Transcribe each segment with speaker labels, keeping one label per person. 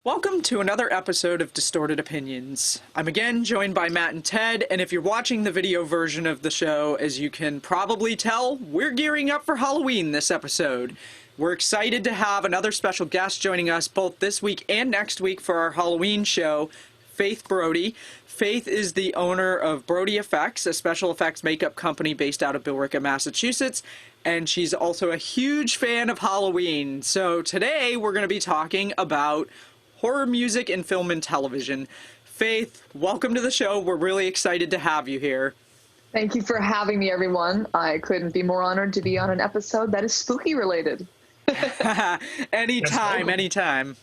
Speaker 1: Welcome to another episode of Distorted Opinions. I'm again joined by Matt and Ted, and if you're watching the video version of the show, as you can probably tell, we're gearing up for Halloween this episode. We're excited to have another special guest joining us both this week and next week for our Halloween show, Faith Brodi. Faith is the owner of Brodi Effects, a special effects makeup company based out of Billerica, Massachusetts, and she's also a huge fan of Halloween. So today we're going to be talking about horror music in film and television. Faith, welcome to the show. We're really excited to have you here.
Speaker 2: Thank you for having me, everyone. I couldn't be more honored to be on an episode that is spooky related.
Speaker 1: Anytime.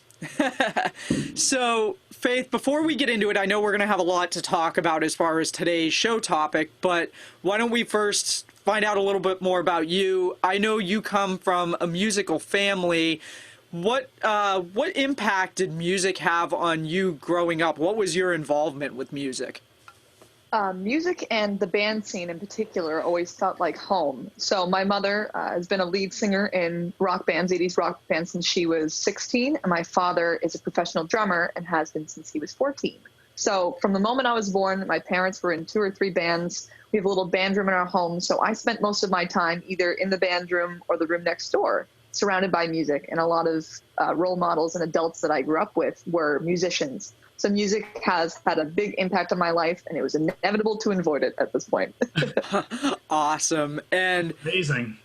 Speaker 1: So, Faith, before we get into it, I know we're going to have a lot to talk about as far as today's show topic, but why don't we first find out a little bit more about you? I know you come from a musical family. What impact did music have on you growing up? What was your involvement with music?
Speaker 2: Music and the band scene in particular always felt like home. So my mother has been a lead singer in rock bands, 80s rock bands, since she was 16. And my father is a professional drummer and has been since he was 14. So from the moment I was born, my parents were in 2 or 3 bands. We have a little band room in our home. So I spent most of my time either in the band room or the room next door, surrounded by music, and a lot of role models and adults that I grew up with were musicians. So music has had a big impact on my life, and it was inevitable to avoid it at this point.
Speaker 1: Awesome. And
Speaker 3: amazing.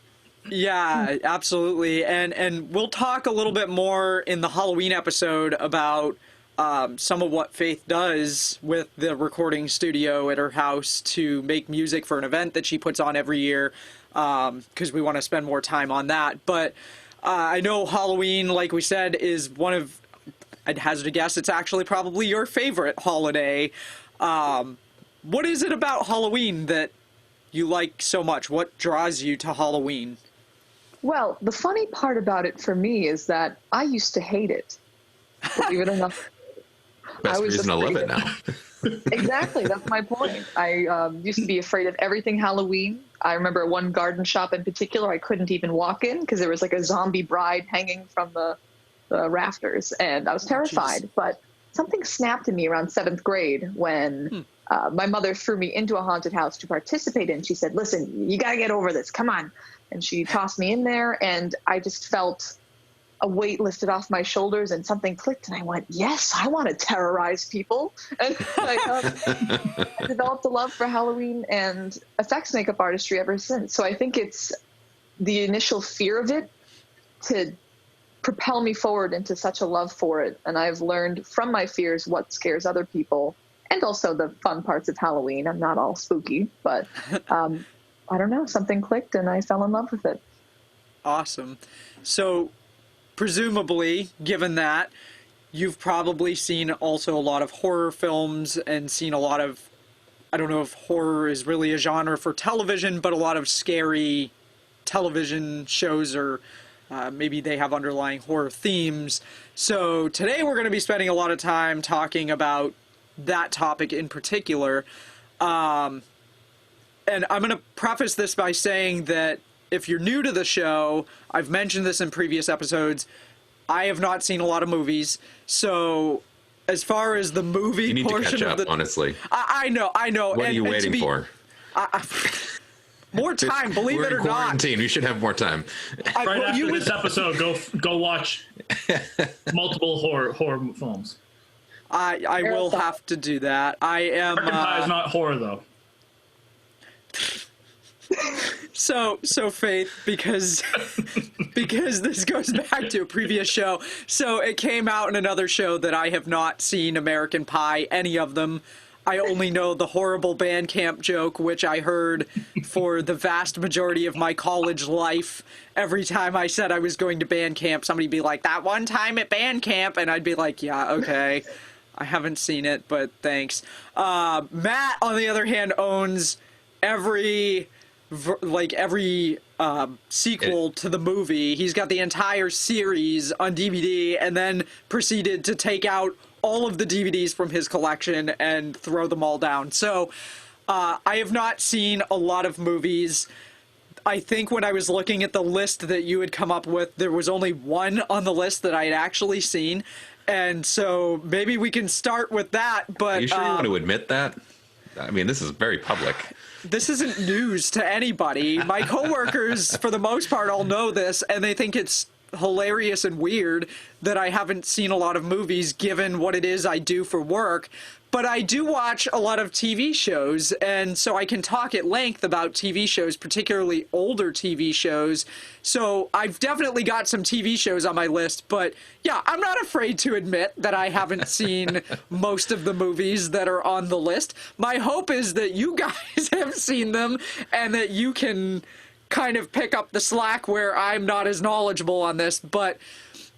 Speaker 1: Yeah, absolutely. And we'll talk a little bit more in the Halloween episode about some of what Faith does with the recording studio at her house to make music for an event that she puts on every year, because we want to spend more time on that. But I know Halloween, like we said, is one of, I'd hazard a guess, it's actually probably your favorite holiday. What is it about Halloween that you like so much? What draws you to Halloween?
Speaker 2: Well, the funny part about it for me is that I used to hate it. Believe it or not.
Speaker 4: Best reason to love it now.
Speaker 2: Exactly, that's my point. I used to be afraid of everything Halloween. I remember one garden shop in particular I couldn't even walk in because there was like a zombie bride hanging from the rafters, and I was terrified. But something snapped in me around 7th grade when my mother threw me into a haunted house to participate in. She said, "Listen, you got to get over this. Come on." And she tossed me in there, and I just felt a weight lifted off my shoulders, and something clicked, and I went, yes, I want to terrorize people. And I developed a love for Halloween and effects makeup artistry ever since. So I think it's the initial fear of it to propel me forward into such a love for it. And I've learned from my fears what scares other people, and also the fun parts of Halloween. I'm not all spooky, but I don't know, something clicked and I fell in love with it.
Speaker 1: Awesome. So presumably, given that, you've probably seen also a lot of horror films and seen a lot of, I don't know if horror is really a genre for television, but a lot of scary television shows, or maybe they have underlying horror themes. So today we're going to be spending a lot of time talking about that topic in particular. And I'm going to preface this by saying that if you're new to the show, I've mentioned this in previous episodes, I have not seen a lot of movies. So as far as the movie
Speaker 4: you need
Speaker 1: portion
Speaker 4: to catch
Speaker 1: of
Speaker 4: up, honestly.
Speaker 1: I know.
Speaker 4: What are you waiting for?
Speaker 1: More time, believe it or not.
Speaker 4: We're in quarantine. We should have more time.
Speaker 3: Right after this episode, go watch multiple horror films.
Speaker 1: I will have to do that. I am.
Speaker 3: American Pie is not horror, though.
Speaker 1: So Faith, because this goes back to a previous show, so it came out in another show that I have not seen American Pie, any of them. I only know the horrible band camp joke, which I heard for the vast majority of my college life. Every time I said I was going to band camp, somebody'd be like, "That one time at band camp," and I'd be like, "Yeah, okay." I haven't seen it, but thanks. Matt, on the other hand, owns every sequel to the movie. He's got the entire series on DVD, and then proceeded to take out all of the DVDs from his collection and throw them all down. So I have not seen a lot of movies. I think when I was looking at the list that you had come up with, there was only one on the list that I had actually seen, And so maybe we can start with that. But
Speaker 4: Are you sure you want to admit that? I mean, this is very public.
Speaker 1: this isn't news to anybody. My coworkers, for the most part, all know this, and they think it's hilarious and weird that I haven't seen a lot of movies given what it is I do for work. But I do watch a lot of TV shows, and so I can talk at length about TV shows, particularly older TV shows. So I've definitely got some TV shows on my list, but yeah, I'm not afraid to admit that I haven't seen most of the movies that are on the list. My hope is that you guys have seen them and that you can kind of pick up the slack where I'm not as knowledgeable on this, but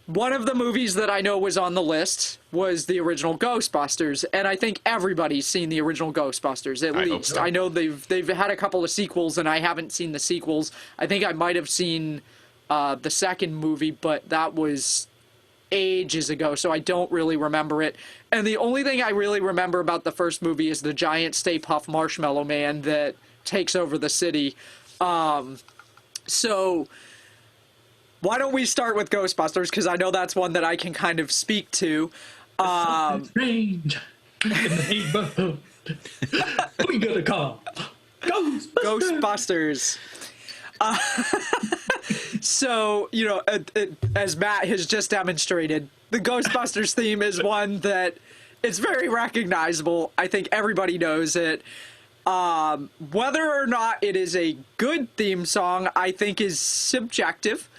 Speaker 1: one of the movies that I know was on the list was the original Ghostbusters, and I think everybody's seen the original Ghostbusters, at least.
Speaker 4: Hope so.
Speaker 1: I know they've had a couple of sequels, and I haven't seen the sequels. I think I might have seen the second movie, but that was ages ago, so I don't really remember it. And the only thing I really remember about the first movie is the giant Stay Puft Marshmallow Man that takes over the city. So why don't we start with Ghostbusters, because I know that's one that I can kind of speak to.
Speaker 3: Strange in the neighborhood. We gotta call
Speaker 1: Ghostbusters. So, you know, as Matt has just demonstrated, the Ghostbusters theme is one that it's very recognizable. I think everybody knows it. Whether or not it is a good theme song, I think is subjective.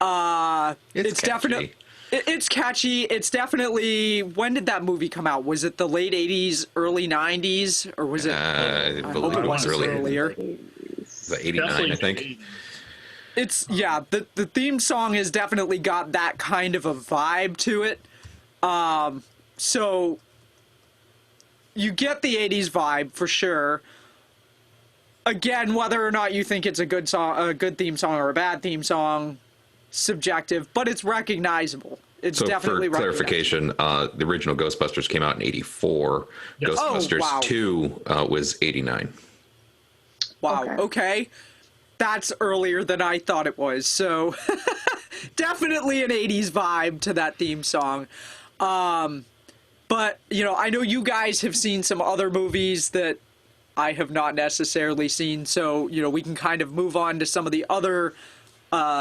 Speaker 1: It's definitely it's catchy. It's definitely, when did that movie come out? Was it the late 80s, early 90s, or was it?
Speaker 4: I believe it was
Speaker 1: earlier.
Speaker 4: The 89, I think.
Speaker 1: It's, yeah, the theme song has definitely got that kind of a vibe to it. So you get the 80s vibe for sure. Again, whether or not you think it's a good song, a good theme song or a bad theme song, subjective, but it's recognizable. It's definitely
Speaker 4: for clarification, the original Ghostbusters came out in 84.
Speaker 3: Yes.
Speaker 4: Ghostbusters
Speaker 1: wow.
Speaker 4: 2 was 89.
Speaker 1: Wow, okay. That's earlier than I thought it was. So definitely an 80s vibe to that theme song. But, you know, I know you guys have seen some other movies that I have not necessarily seen. So, you know, we can kind of move on to some of the other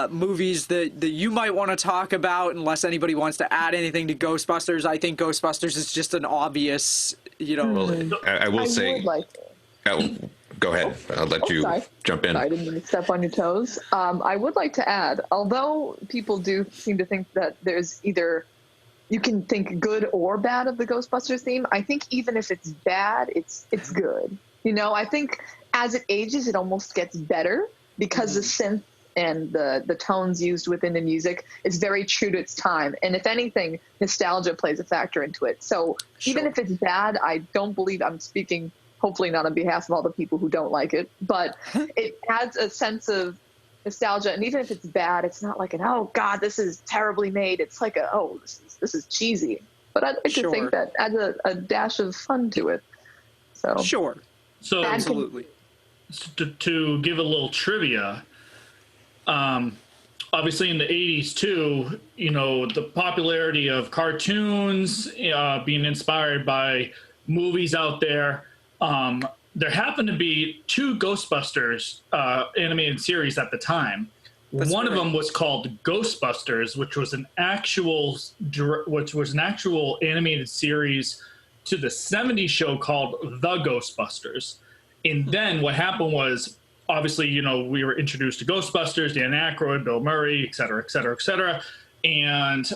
Speaker 1: movies that you might want to talk about, unless anybody wants to add anything to Ghostbusters. I think Ghostbusters is just an obvious, you know.
Speaker 4: Well, I will say.
Speaker 2: Would like to.
Speaker 4: Go ahead. I'll let you jump in.
Speaker 2: I didn't mean to step on your toes. I would like to add, although people do seem to think that there's either you can think good or bad of the Ghostbusters theme, I think even if it's bad, it's good. You know, I think as it ages, it almost gets better because the synth and the tones used within the music is very true to its time. And if anything, nostalgia plays a factor into it. So even if it's bad, I don't believe I'm speaking, hopefully not on behalf of all the people who don't like it, but it adds a sense of nostalgia. And even if it's bad, it's not like an, oh God, this is terribly made. It's like a, oh, this is cheesy. But I'd like to think that adds a dash of fun to it. So
Speaker 3: So
Speaker 1: absolutely.
Speaker 3: To give a little trivia, obviously in the 80s too, you know, the popularity of cartoons being inspired by movies out there, there happened to be 2 Ghostbusters animated series at the time. One of them was called Ghostbusters, which was an actual animated series to the 70s show called The Ghostbusters. And then what happened was, obviously, you know, we were introduced to Ghostbusters, Dan Aykroyd, Bill Murray, et cetera, et cetera, et cetera. And,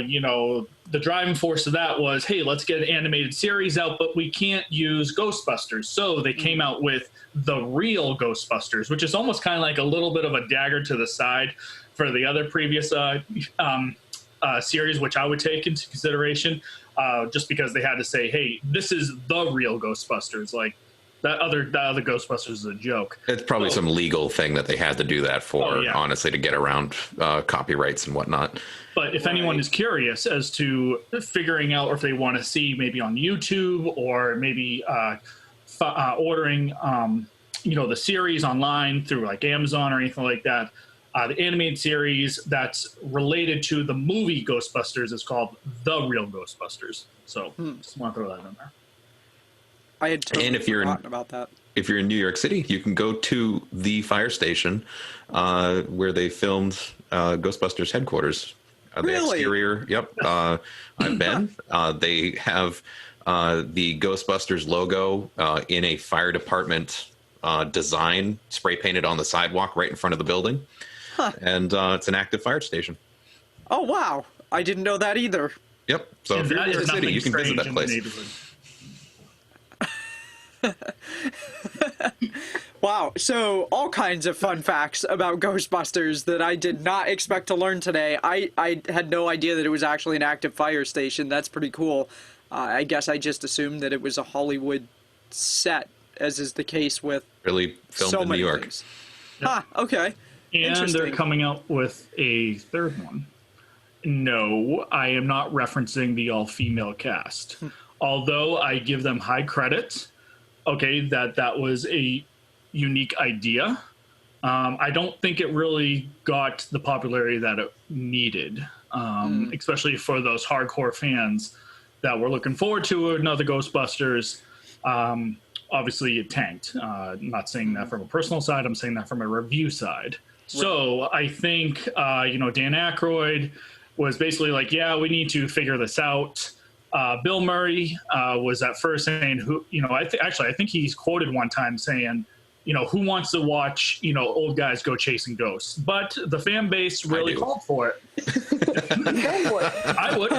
Speaker 3: you know, the driving force of that was, hey, let's get an animated series out, but we can't use Ghostbusters. So they came out with The Real Ghostbusters, which is almost kind of like a little bit of a dagger to the side for the other previous series, which I would take into consideration, just because they had to say, hey, this is The Real Ghostbusters. Like, that other Ghostbusters is a joke.
Speaker 4: It's probably some legal thing that they had to do that for, honestly, to get around copyrights and whatnot.
Speaker 3: But if anyone is curious as to figuring out, or if they want to see maybe on YouTube, or maybe ordering, you know, the series online through like Amazon or anything like that, The animated series that's related to the movie Ghostbusters is called The Real Ghostbusters. So just want to throw that in there.
Speaker 1: I had totally forgotten about that.
Speaker 4: If you're in New York City, you can go to the fire station where they filmed Ghostbusters headquarters. The exterior. Yep. I've been. They have the Ghostbusters logo in a fire department design spray painted on the sidewalk right in front of the building. Huh. And it's an active fire station.
Speaker 1: Oh, wow. I didn't know that either.
Speaker 4: Yep. So if you're in New York City, you can visit that place.
Speaker 1: Wow. So all kinds of fun facts about Ghostbusters that I did not expect to learn today. I had no idea that it was actually an active fire station. That's pretty cool. I guess I just assumed that it was a Hollywood set, as is the case with
Speaker 4: really filmed
Speaker 1: so
Speaker 4: in
Speaker 1: many
Speaker 4: New York.
Speaker 1: Things. Yep. Okay.
Speaker 3: And they're coming out with a third one. No, I am not referencing the all-female cast. Although I give them high credit, that was a unique idea. I don't think it really got the popularity that it needed, especially for those hardcore fans that were looking forward to another Ghostbusters. Obviously, it tanked. I'm not saying that from a personal side. I'm saying that from a review side. So I think, Dan Aykroyd was basically like, yeah, we need to figure this out. Bill Murray was at first saying, I think he's quoted one time saying, who wants to watch, old guys go chasing ghosts? But the fan base really called for it. I would.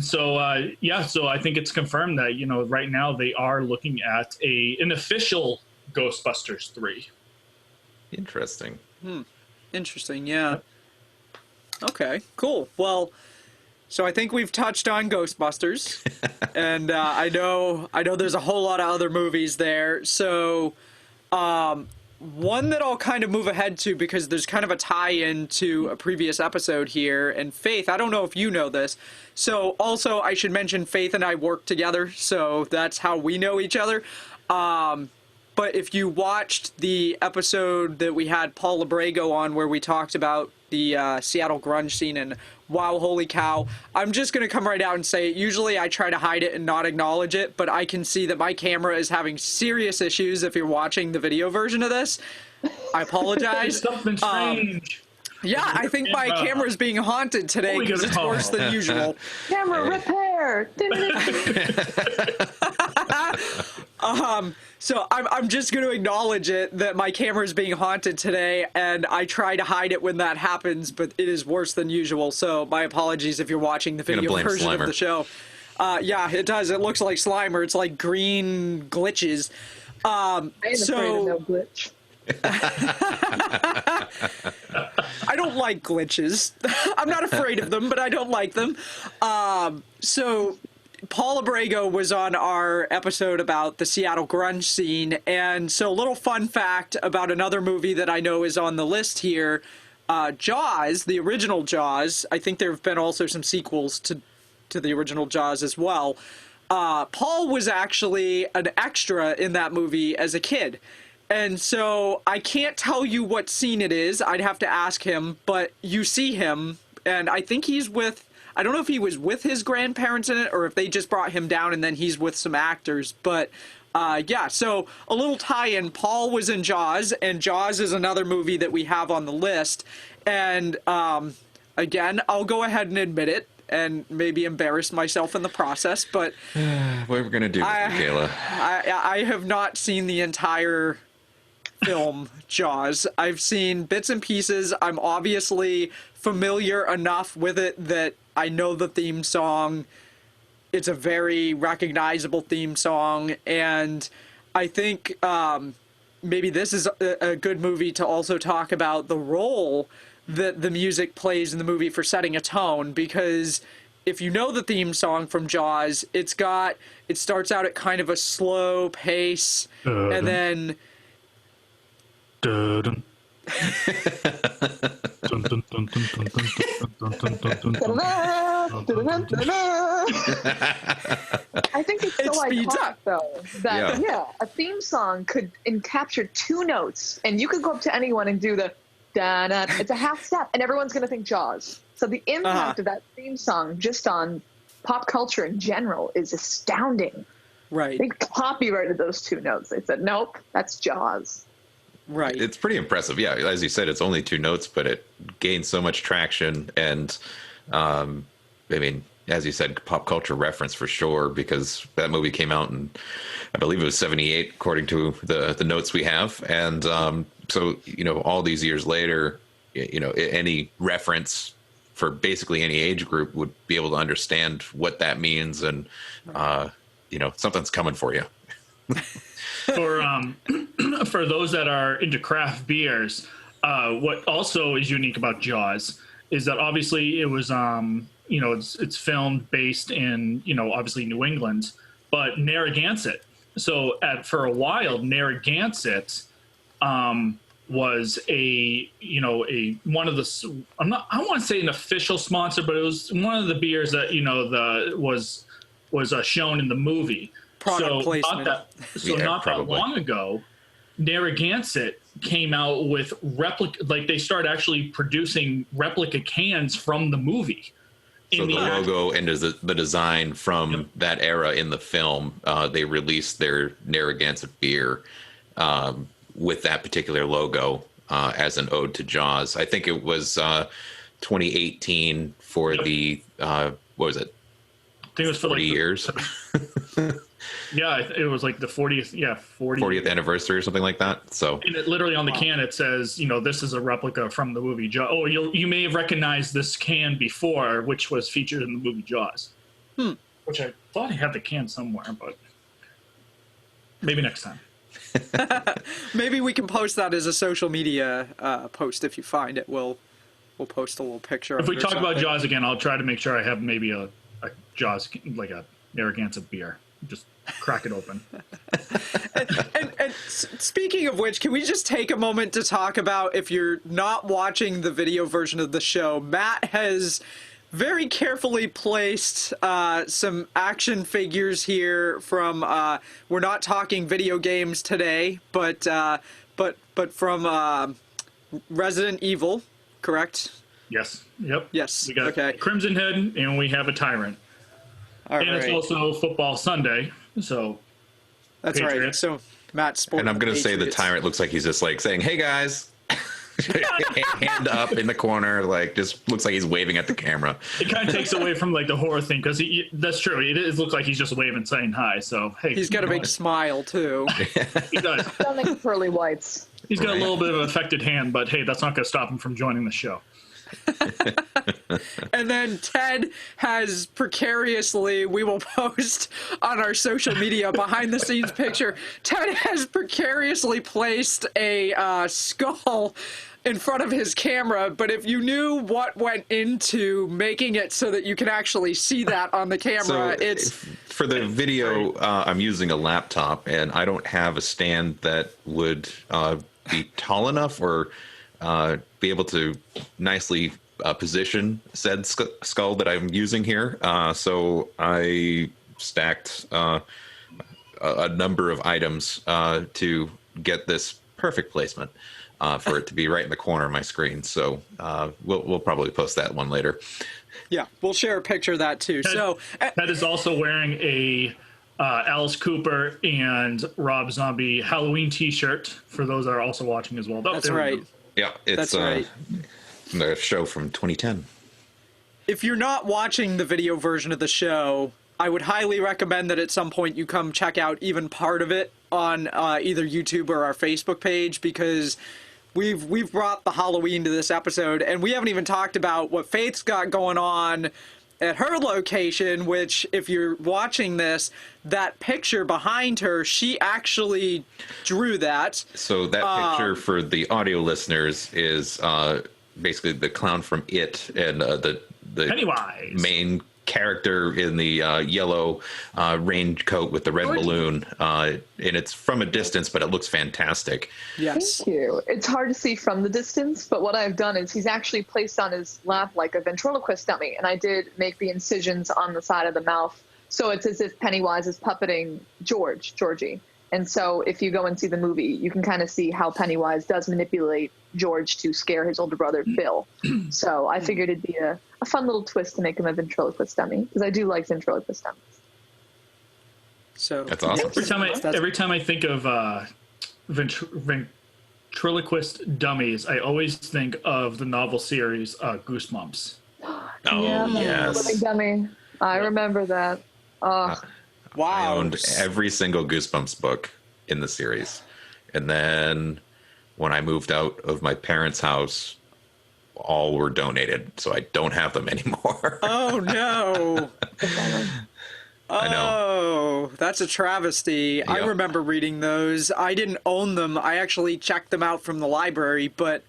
Speaker 3: So I think it's confirmed that, right now they are looking at an official Ghostbusters 3.
Speaker 4: Interesting.
Speaker 1: Interesting, yeah. Okay, cool. Well, so I think we've touched on Ghostbusters, and I know there's a whole lot of other movies there. So one that I'll kind of move ahead to because there's kind of a tie-in to a previous episode here. And Faith, I don't know if you know this. So also I should mention Faith and I work together, so that's how we know each other. But if you watched the episode that we had Paul Labrego on where we talked about the Seattle grunge scene and wow, holy cow, I'm just going to come right out and say usually I try to hide it and not acknowledge it, but I can see that my camera is having serious issues if you're watching the video version of this. I apologize.
Speaker 3: Something strange.
Speaker 1: Yeah, I think my camera is being haunted today because it's worse than usual.
Speaker 2: Camera repair.
Speaker 1: So I'm just going to acknowledge it that my camera is being haunted today, and I try to hide it when that happens, but it is worse than usual. So my apologies if you're watching the video version of the show. Yeah, it does. It looks like Slimer. It's like green glitches.
Speaker 2: I ain't afraid of no glitch.
Speaker 1: I don't like glitches. I'm not afraid of them, but I don't like them. So Paul Abrego was on our episode about the Seattle grunge scene, and so a little fun fact about another movie that I know is on the list here, Jaws, the original Jaws. I think there have been also some sequels to the original Jaws as well. Paul was actually an extra in that movie as a kid. And so I can't tell you what scene it is. I'd have to ask him, but you see him, and I think he's with, I don't know if he was with his grandparents in it or if they just brought him down and then he's with some actors. But yeah, so a little tie-in. Paul was in Jaws, and Jaws is another movie that we have on the list. And again, I'll go ahead and admit it and maybe embarrass myself in the process, but
Speaker 4: what are we going to do, Michaela?
Speaker 1: I have not seen the entire film Jaws. I've seen bits and pieces. I'm obviously familiar enough with it that I know the theme song. It's a very recognizable theme song, and I think maybe this is a good movie to also talk about the role that the music plays in the movie for setting a tone, because if you know the theme song from Jaws, it starts out at kind of a slow pace, and then I
Speaker 2: I think it's so
Speaker 1: speeds
Speaker 2: iconic,
Speaker 1: up.
Speaker 2: though, that a theme song could capture 2 notes, and you could go up to anyone and do the da-da. It's a half step, and everyone's going to think Jaws. So the impact of that theme song just on pop culture in general is astounding.
Speaker 1: Right.
Speaker 2: They copyrighted those 2 notes. They said, nope, that's Jaws.
Speaker 1: Right.
Speaker 4: It's pretty impressive. Yeah, as you said, it's only 2 notes, but it gained so much traction. And I mean, as you said, pop culture reference for sure, because that movie came out in, I believe it was 78, according to the notes we have. And so, you know, all these years later, you know, any reference for basically any age group would be able to understand what that means. And, you know, something's coming for you.
Speaker 3: For those that are into craft beers, what also is unique about Jaws is that obviously it was, you know, it's filmed based in, you know, obviously New England, but Narragansett. So for a while, Narragansett was one of the, I want to say an official sponsor, but it was one of the beers that, you know, was shown in the movie.
Speaker 1: Product placement.
Speaker 3: Not that long ago, Narragansett came out with they started actually producing replica cans from the movie.
Speaker 4: So the logo and the design from that era in the film, they released their Narragansett beer with that particular logo as an ode to Jaws. I think it was 2018 for the, what was it?
Speaker 3: I think it was for
Speaker 4: 40 years.
Speaker 3: Yeah, it was like the 40th. Yeah,
Speaker 4: 40th anniversary or something like that. So,
Speaker 3: and it literally on the can it says, you know, this is a replica from the movie Jaws. Oh, you may have recognized this can before, which was featured in the movie Jaws. Which I thought I had the can somewhere, but maybe next time.
Speaker 1: Maybe we can post that as a social media post. If you find it, we'll post a little picture.
Speaker 3: If we talk about Jaws again, I'll try to make sure I have maybe a Jaws, like a Narragansett beer. Just crack it open.
Speaker 1: and speaking of which, can we just take a moment to talk about, if you're not watching the video version of the show, Matt has very carefully placed some action figures here from, we're not talking video games today, but from Resident Evil, correct?
Speaker 3: Yes. Yep.
Speaker 1: Yes.
Speaker 3: We got Crimson Head and we have a Tyrant. It's also Football Sunday, so
Speaker 1: that's
Speaker 3: Patriots.
Speaker 1: right. So Matt's sporting.
Speaker 4: And I'm going to say the Tyrant looks like he's just like saying, "Hey guys," hand up in the corner, like just looks like he's waving at the camera.
Speaker 3: It kind of takes away from like the horror thing, because that's true. It looks like he's just waving, saying hi. So hey,
Speaker 1: he's got a big smile too.
Speaker 3: He does.
Speaker 2: Stunning pearly whites.
Speaker 3: He's got a little bit of an affected hand, but hey, that's not going to stop him from joining the show.
Speaker 1: And then Ted has precariously, we will post on our social media behind the scenes picture, Ted has precariously placed a skull in front of his camera, but if you knew what went into making it so that you can actually see that on the camera,
Speaker 4: So
Speaker 1: it's...
Speaker 4: For the video, I'm using a laptop, and I don't have a stand that would be tall enough or be able to nicely position said skull that I'm using here. So I stacked a number of items to get this perfect placement for it to be right in the corner of my screen. So we'll probably post that one later.
Speaker 1: Yeah, we'll share a picture of that too.
Speaker 3: Ted is also wearing a Alice Cooper and Rob Zombie Halloween T-shirt for those that are also watching as well.
Speaker 1: That's right.
Speaker 4: Yeah, it's right. The show from 2010.
Speaker 1: If you're not watching the video version of the show, I would highly recommend that at some point you come check out even part of it on either YouTube or our Facebook page, because we've brought the Halloween to this episode, and we haven't even talked about what Faith's got going on at her location, which, if you're watching this, that picture behind her, she actually drew that.
Speaker 4: So that picture for the audio listeners is basically the clown from It, and the
Speaker 3: Pennywise
Speaker 4: main character in the yellow raincoat with the red balloon, and it's from a distance, but it looks fantastic.
Speaker 1: Yes.
Speaker 2: Thank you. It's hard to see from the distance, but what I've done is he's actually placed on his lap like a ventriloquist dummy, and I did make the incisions on the side of the mouth, so it's as if Pennywise is puppeting Georgie. And so if you go and see the movie, you can kind of see how Pennywise does manipulate George to scare his older brother, Bill. So I figured it'd be a fun little twist to make him a ventriloquist dummy, because I do like ventriloquist dummies.
Speaker 1: So
Speaker 4: That's awesome.
Speaker 3: Every time I think of ventriloquist dummies, I always think of the novel series Goosebumps.
Speaker 4: Oh,
Speaker 2: Yeah,
Speaker 4: yes.
Speaker 2: Living dummy. I remember that.
Speaker 1: wow.
Speaker 4: I owned every single Goosebumps book in the series. And then when I moved out of my parents' house, all were donated, so I don't have them anymore.
Speaker 1: Oh no.
Speaker 4: I know.
Speaker 1: Oh, that's a travesty. I
Speaker 4: Yep.
Speaker 1: remember reading those. I didn't own them. I actually checked them out from the library, but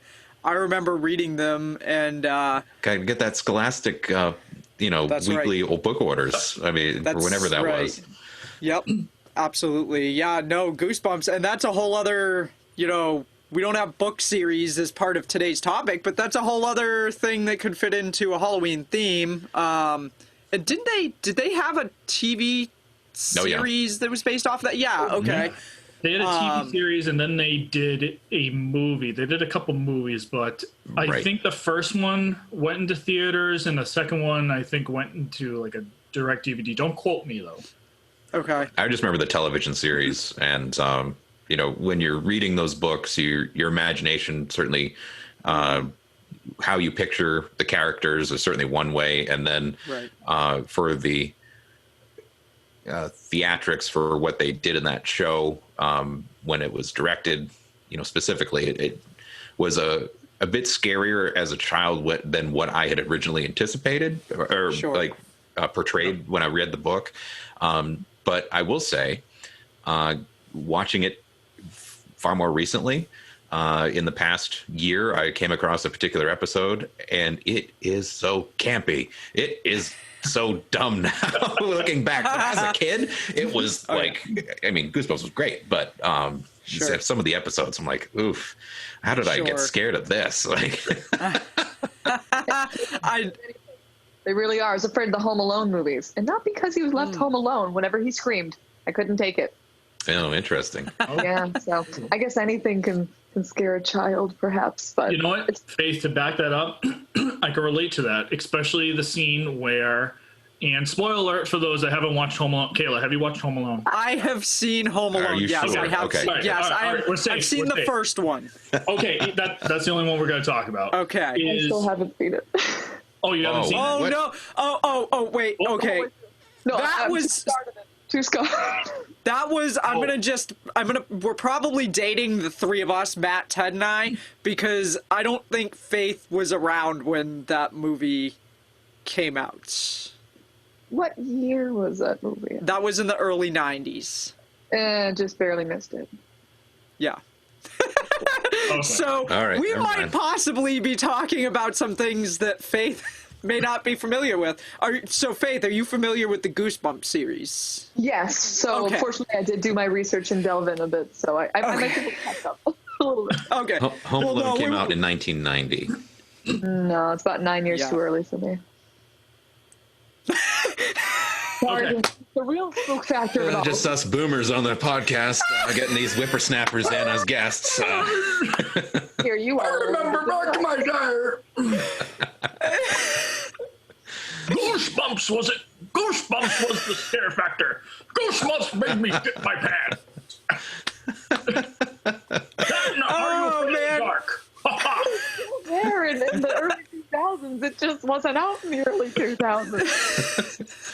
Speaker 1: I remember reading them, and
Speaker 4: Gotta get that Scholastic,
Speaker 1: That's
Speaker 4: weekly book orders. I mean, for whenever that
Speaker 1: right.
Speaker 4: was.
Speaker 1: Yep, absolutely. Yeah, no, Goosebumps, and that's a whole other, we don't have book series as part of today's topic, but that's a whole other thing that could fit into a Halloween theme. And did they have a TV series that was based off that? Yeah, okay.
Speaker 3: Yeah. They had a TV series, and then they did a movie. They did a couple movies, but I think the first one went into theaters, and the second one, I think, went into like a direct DVD. Don't quote me, though.
Speaker 1: Okay.
Speaker 4: I just remember the television series, and when you're reading those books, your imagination certainly, how you picture the characters is certainly one way, and then for the theatrics for what they did in that show, when it was directed, specifically, it was a bit scarier as a child than what I had originally anticipated or portrayed when I read the book. But I will say, watching it far more recently, in the past year, I came across a particular episode, and it is so campy. It is so dumb now, looking back. But as a kid, it was Goosebumps was great, but some of the episodes, I'm like, oof, how did I get scared of this? Like,
Speaker 2: They really are. I was afraid of the Home Alone movies, and not because he was left home alone whenever he screamed. I couldn't take it.
Speaker 4: oh, interesting.
Speaker 2: Yeah, so I guess anything can scare a child, perhaps. But
Speaker 3: you know what, Faith, to back that up, I can relate to that, especially the scene where, and spoiler alert for those that haven't watched Home Alone. Kayla, have you watched Home Alone?
Speaker 1: I have seen Home Alone.
Speaker 4: Are you
Speaker 1: Yes,
Speaker 4: sure?
Speaker 1: I have.
Speaker 4: Okay.
Speaker 1: Yes,
Speaker 3: I've
Speaker 1: seen the first one.
Speaker 3: Okay, that's the only one we're going to talk about.
Speaker 1: Okay.
Speaker 2: I still haven't seen it.
Speaker 3: Oh, you haven't seen it?
Speaker 1: Oh
Speaker 4: What?
Speaker 1: no! Oh wait. Okay.
Speaker 2: No,
Speaker 1: That
Speaker 2: I'm
Speaker 1: was-
Speaker 2: too scarred of it. Too scarred.
Speaker 1: That was. We're probably dating the three of us, Matt, Ted, and I, because I don't think Faith was around when that movie came out.
Speaker 2: What year was that movie?
Speaker 1: That was in the early '90s.
Speaker 2: Just barely missed it.
Speaker 1: Yeah.
Speaker 3: Okay.
Speaker 1: So
Speaker 4: All right,
Speaker 1: we
Speaker 4: never
Speaker 1: might
Speaker 4: mind.
Speaker 1: possibly be talking about some things that Faith may not be familiar with. So Faith, are you familiar with the Goosebumps series?
Speaker 2: Yes. So
Speaker 1: Okay.
Speaker 2: fortunately, I did do my research and delve in a bit. So I might be able to catch up a little bit.
Speaker 1: Okay.
Speaker 4: Home
Speaker 1: Well,
Speaker 4: Alone
Speaker 1: no,
Speaker 4: came
Speaker 1: we-
Speaker 4: out in 1990.
Speaker 2: No, it's about 9 years
Speaker 1: Yeah.
Speaker 2: too early for me. Sorry,
Speaker 3: Okay.
Speaker 2: the real spook factor of it all.
Speaker 4: Just us boomers on the podcast, getting these whippersnappers in as guests.
Speaker 2: Here you are.
Speaker 3: back to my day. Goosebumps was it? Goosebumps was the scare factor. Goosebumps made me get my pants. That and Are You Afraid of
Speaker 1: man.
Speaker 3: the Dark? Ha ha.
Speaker 2: There in the early 2000s. It just wasn't out in the early 2000s.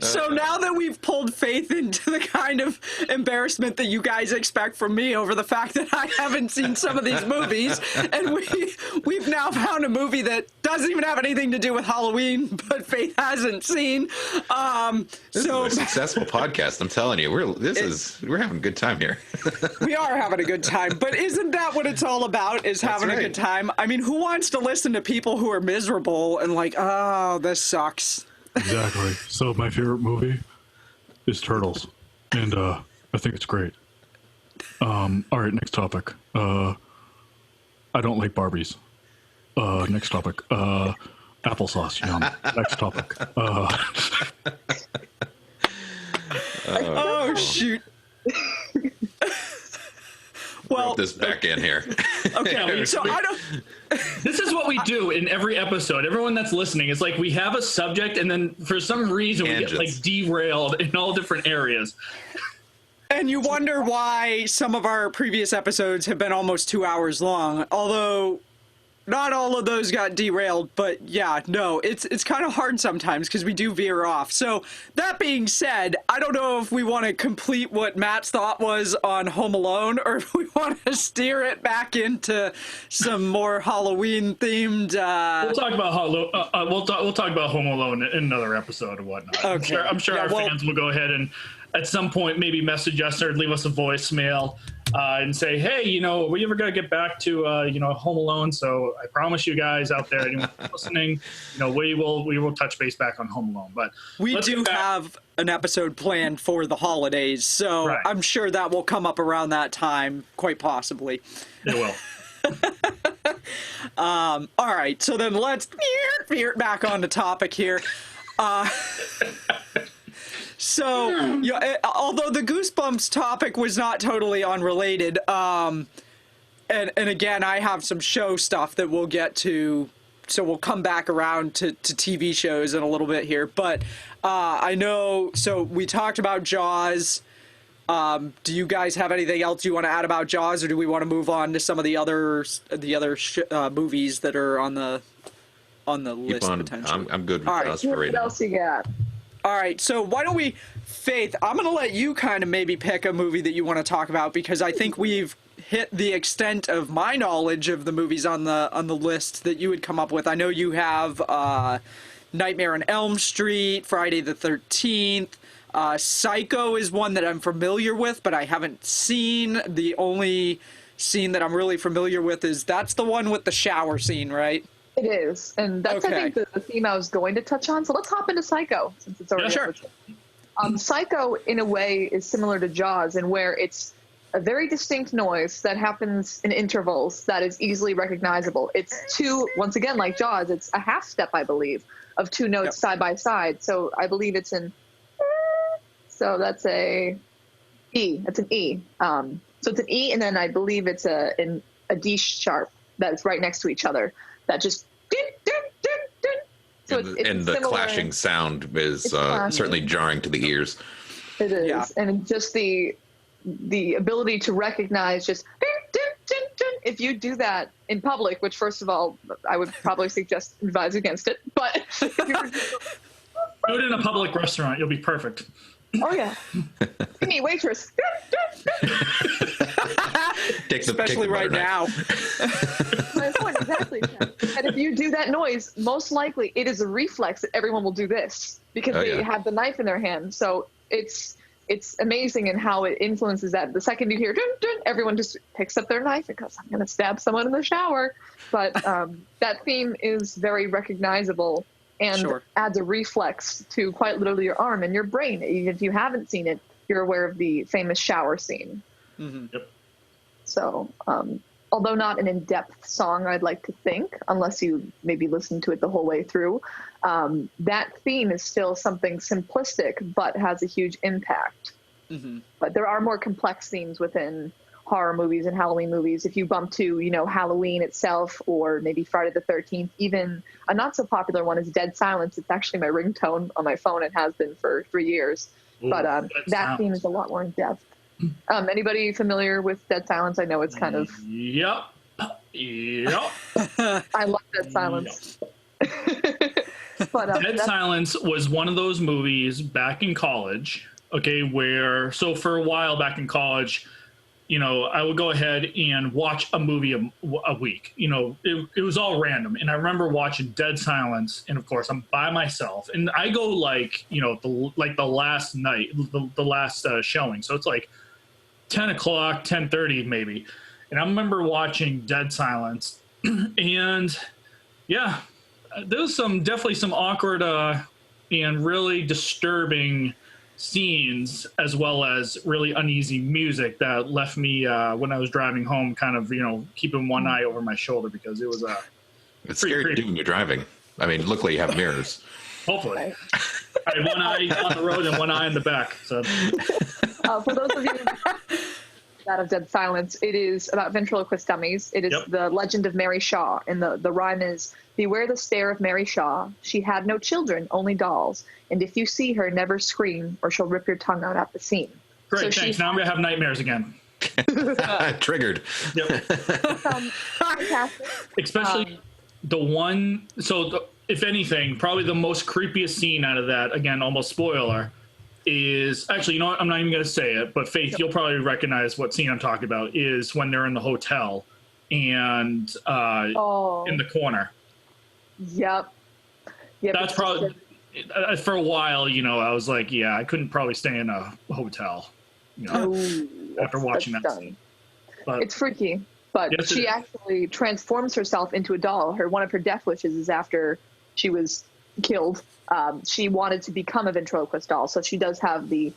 Speaker 1: So now that we've pulled Faith into the kind of embarrassment that you guys expect from me over the fact that I haven't seen some of these movies, and we've now found a movie that doesn't even have anything to do with Halloween, but Faith hasn't seen.
Speaker 4: This is a successful podcast. I'm telling you, we're having a good time here.
Speaker 1: We are having a good time, but isn't that what it's all about, is having a
Speaker 4: right.
Speaker 1: good time? I mean, who wants to listen to people who are miserable and like, oh, this sucks?
Speaker 5: Exactly. So my favorite movie is Turtles, and I think it's great. All right, next topic. I don't like Barbies. Next topic. Applesauce, yum. Next topic.
Speaker 1: Oh shoot. Well,
Speaker 4: This back in here.
Speaker 1: okay. So I don't.
Speaker 3: This is what we do in every episode. Everyone that's listening, it's like we have a subject, and then for some reason we get like derailed in all different areas.
Speaker 1: And you wonder why some of our previous episodes have been almost 2 hours long, although not all of those got derailed, but yeah, no, it's kind of hard sometimes because we do veer off. So that being said, I don't know if we want to complete what Matt's thought was on Home Alone, or if we want to steer it back into some more Halloween themed.
Speaker 3: We'll talk about we'll talk about Home Alone in another episode or whatnot.
Speaker 1: Okay.
Speaker 3: I'm sure our fans will go ahead and at some point maybe message us or leave us a voicemail. And say, hey, we ever got to get back to, Home Alone. So I promise you guys out there, anyone listening, we will touch base back on Home Alone. But
Speaker 1: we do have an episode planned for the holidays, so right. I'm sure that will come up around that time, quite possibly.
Speaker 3: It will.
Speaker 1: All right, so then let's veer back on the topic here. So, although the Goosebumps topic was not totally unrelated, and again, I have some show stuff that we'll get to, so we'll come back around to TV shows in a little bit here. But I know, so we talked about Jaws. Do you guys have anything else you want to add about Jaws, or do we want to move on to some of the other movies that are on the list potentially?
Speaker 4: I'm good with Jaws for right now.
Speaker 2: What else you got?
Speaker 1: All right, so why don't we, Faith, I'm going to let you kind of maybe pick a movie that you want to talk about, because I think we've hit the extent of my knowledge of the movies on the list that you would come up with. I know you have Nightmare on Elm Street, Friday the 13th. Psycho is one that I'm familiar with, but I haven't seen. The only scene that I'm really familiar with that's the one with the shower scene, right?
Speaker 2: It is, and that's
Speaker 1: okay.
Speaker 2: I think the theme I was going to touch on. So let's hop into Psycho, since it's already
Speaker 1: sure.
Speaker 2: Psycho, in a way, is similar to Jaws, in where it's a very distinct noise that happens in intervals that is easily recognizable. It's two, once again, like Jaws, it's a half step, I believe, of two notes side by side. So I believe it's an so that's a E. That's an E. So it's an E, and then I believe it's a D sharp that's right next to each other. That just so
Speaker 4: and the clashing sound is certainly jarring to the ears.
Speaker 2: It is, and just the ability to recognize just if you do that in public, which first of all I would probably advise against it, but if
Speaker 3: do it in a public restaurant, you'll be perfect.
Speaker 2: Oh yeah, give me waitress.
Speaker 1: Especially right now.
Speaker 2: My point, exactly. And if you do that noise, most likely it is a reflex that everyone will do this because they have the knife in their hand. So it's amazing in how it influences that. The second you hear dun, dun, everyone just picks up their knife and goes, I'm going to stab someone in the shower. But that theme is very recognizable and adds a reflex to quite literally your arm and your brain. Even if you haven't seen it, you're aware of the famous shower scene.
Speaker 1: Mm-hmm.
Speaker 3: Yep.
Speaker 2: So, although not an in-depth song, I'd like to think, unless you maybe listen to it the whole way through, that theme is still something simplistic, but has a huge impact.
Speaker 1: Mm-hmm. But
Speaker 2: there are more complex themes within horror movies and Halloween movies. If you bump to, Halloween itself, or maybe Friday the 13th, even a not so popular one is Dead Silence. It's actually my ringtone on my phone. It has been for 3 years.
Speaker 3: Ooh,
Speaker 2: but that theme is a lot more in depth. Anybody familiar with Dead Silence? I know it's kind of...
Speaker 3: Yep.
Speaker 2: I love Dead Silence.
Speaker 3: Dead Silence was one of those movies back in college, where, so for a while back in college, I would go ahead and watch a movie a week. It was all random. And I remember watching Dead Silence, and of course I'm by myself. And I go the last night, the last showing. So it's like 10 o'clock, 10:30 maybe. And I remember watching Dead Silence, and there was definitely some awkward and really disturbing scenes, as well as really uneasy music that left me when I was driving home, kind of keeping one eye over my shoulder, because it was
Speaker 4: It's scary to do when you're driving. I mean, luckily you have mirrors.
Speaker 3: Hopefully. I had one eye on the road and one eye in the back. So,
Speaker 2: for those of you that of Dead Silence, it is about ventriloquist dummies. It is the legend of Mary Shaw, and the rhyme is, "Beware the stare of Mary Shaw. She had no children, only dolls. And if you see her, never scream, or she'll rip your tongue out at the seam."
Speaker 3: Great, thanks. Now I'm going to have nightmares again.
Speaker 4: Triggered.
Speaker 3: Yep.
Speaker 2: Fantastic.
Speaker 3: Especially the one, if anything, probably the most creepiest scene out of that, again, almost spoiler, is, actually, you know what, I'm not even going to say it, but Faith, you'll probably recognize what scene I'm talking about, is when they're in the hotel and in the corner.
Speaker 2: Yep.
Speaker 3: That's probably, for a while, I was like, yeah, I couldn't probably stay in a hotel, after watching that scene. But
Speaker 2: it's freaky. But
Speaker 3: yes,
Speaker 2: she actually transforms herself into a doll. One of her death wishes is after she was killed. She wanted to become a ventriloquist doll, so she does have the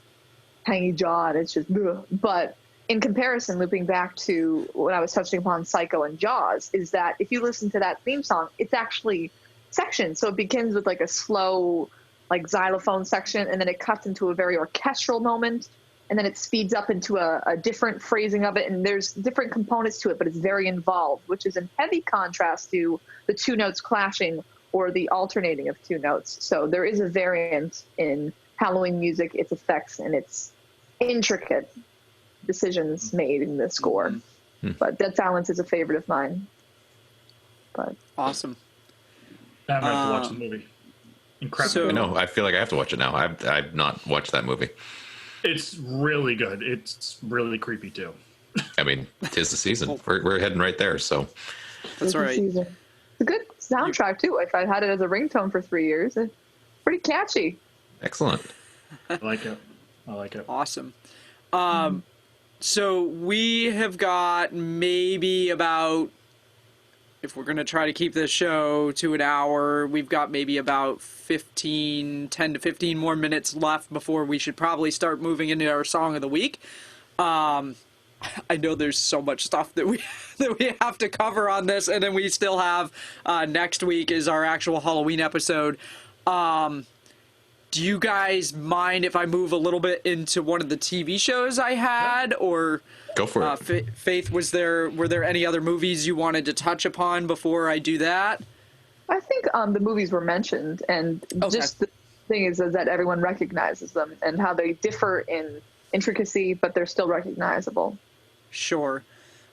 Speaker 2: hangy jaw, and it's just. Ugh. But in comparison, looping back to when I was touching upon Psycho and Jaws, is that if you listen to that theme song, it's actually sectioned. So it begins with like a slow, like xylophone section, and then it cuts into a very orchestral moment. And then it speeds up into a different phrasing of it, and there's different components to it, but it's very involved, which is in heavy contrast to the two notes clashing or the alternating of two notes. So there is a variant in Halloween music, its effects, and its intricate decisions made in the score. Mm-hmm. But Dead Silence is a favorite of mine. But
Speaker 1: awesome.
Speaker 3: I'm going to have to watch the movie. Incredible.
Speaker 4: No, I feel like I have to watch it now. I've not watched that movie.
Speaker 3: It's really good. It's really creepy too.
Speaker 4: I mean, 'tis the season. We're heading right there. So
Speaker 1: that's right.
Speaker 2: It's a good soundtrack too. If I had it as a ringtone for 3 years, it's pretty catchy.
Speaker 4: Excellent.
Speaker 3: I like it.
Speaker 1: Awesome. So we have got maybe about, if we're going to try to keep this show to an hour, we've got maybe about 10 to 15 more minutes left before we should probably start moving into our song of the week. I know there's so much stuff that we have to cover on this, and then we still have next week is our actual Halloween episode. Do you guys mind if I move a little bit into one of the TV shows I had, or
Speaker 4: go for it?
Speaker 1: Faith, were there any other movies you wanted to touch upon before I do that?
Speaker 2: I think the movies were mentioned, and just the thing is that everyone recognizes them and how they differ in intricacy, but they're still recognizable. Sure.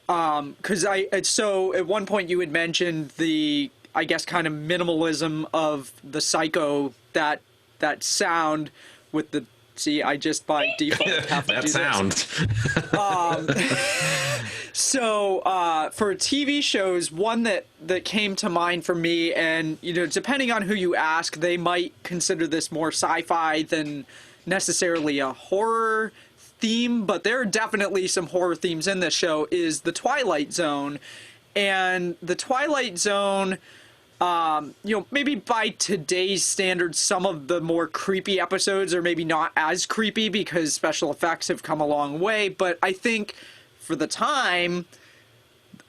Speaker 1: Because so at one point you had mentioned the, I guess, kind of minimalism of the Psycho, that sound with the, see, I just by default have to
Speaker 4: that
Speaker 1: do
Speaker 4: sound.
Speaker 1: So for TV shows, one that came to mind for me, and depending on who you ask, they might consider this more sci-fi than necessarily a horror theme, but there are definitely some horror themes in this show, is The Twilight Zone. And The Twilight Zone, maybe by today's standards, some of the more creepy episodes are maybe not as creepy because special effects have come a long way, but I think for the time,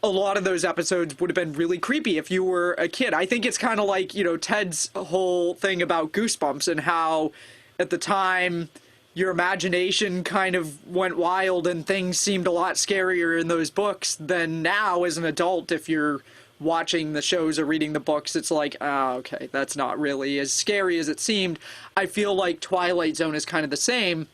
Speaker 1: a lot of those episodes would have been really creepy if you were a kid. I think it's kind of like, Ted's whole thing about Goosebumps and how at the time your imagination kind of went wild and things seemed a lot scarier in those books than now as an adult. If you're watching the shows or reading the books, it's like, oh, okay, that's not really as scary as it seemed. I feel like Twilight Zone is kind of the same.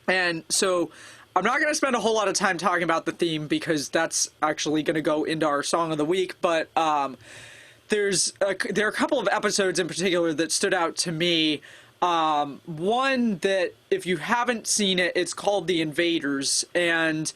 Speaker 1: And so I'm not going to spend a whole lot of time talking about the theme because that's actually going to go into our song of the week. But there are a couple of episodes in particular that stood out to me. One that, if you haven't seen it, it's called The Invaders. And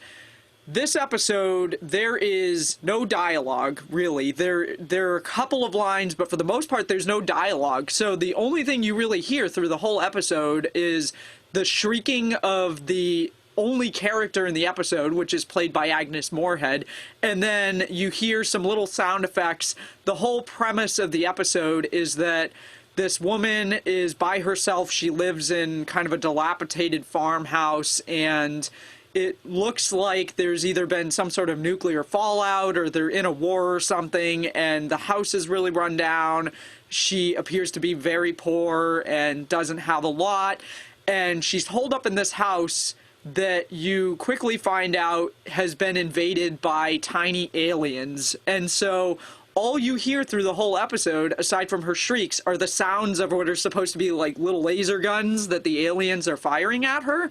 Speaker 1: this episode, there is no dialogue, really. There are a couple of lines, but for the most part, there's no dialogue. So the only thing you really hear through the whole episode is the shrieking of the only character in the episode, which is played by Agnes Moorehead, and then you hear some little sound effects. The whole premise of the episode is that this woman is by herself. She lives in kind of a dilapidated farmhouse, and it looks like there's either been some sort of nuclear fallout or they're in a war or something, and the house is really run down. She appears to be very poor and doesn't have a lot, and she's holed up in this house that you quickly find out has been invaded by tiny aliens. And so all you hear through the whole episode, aside from her shrieks, are the sounds of what are supposed to be like little laser guns that the aliens are firing at her.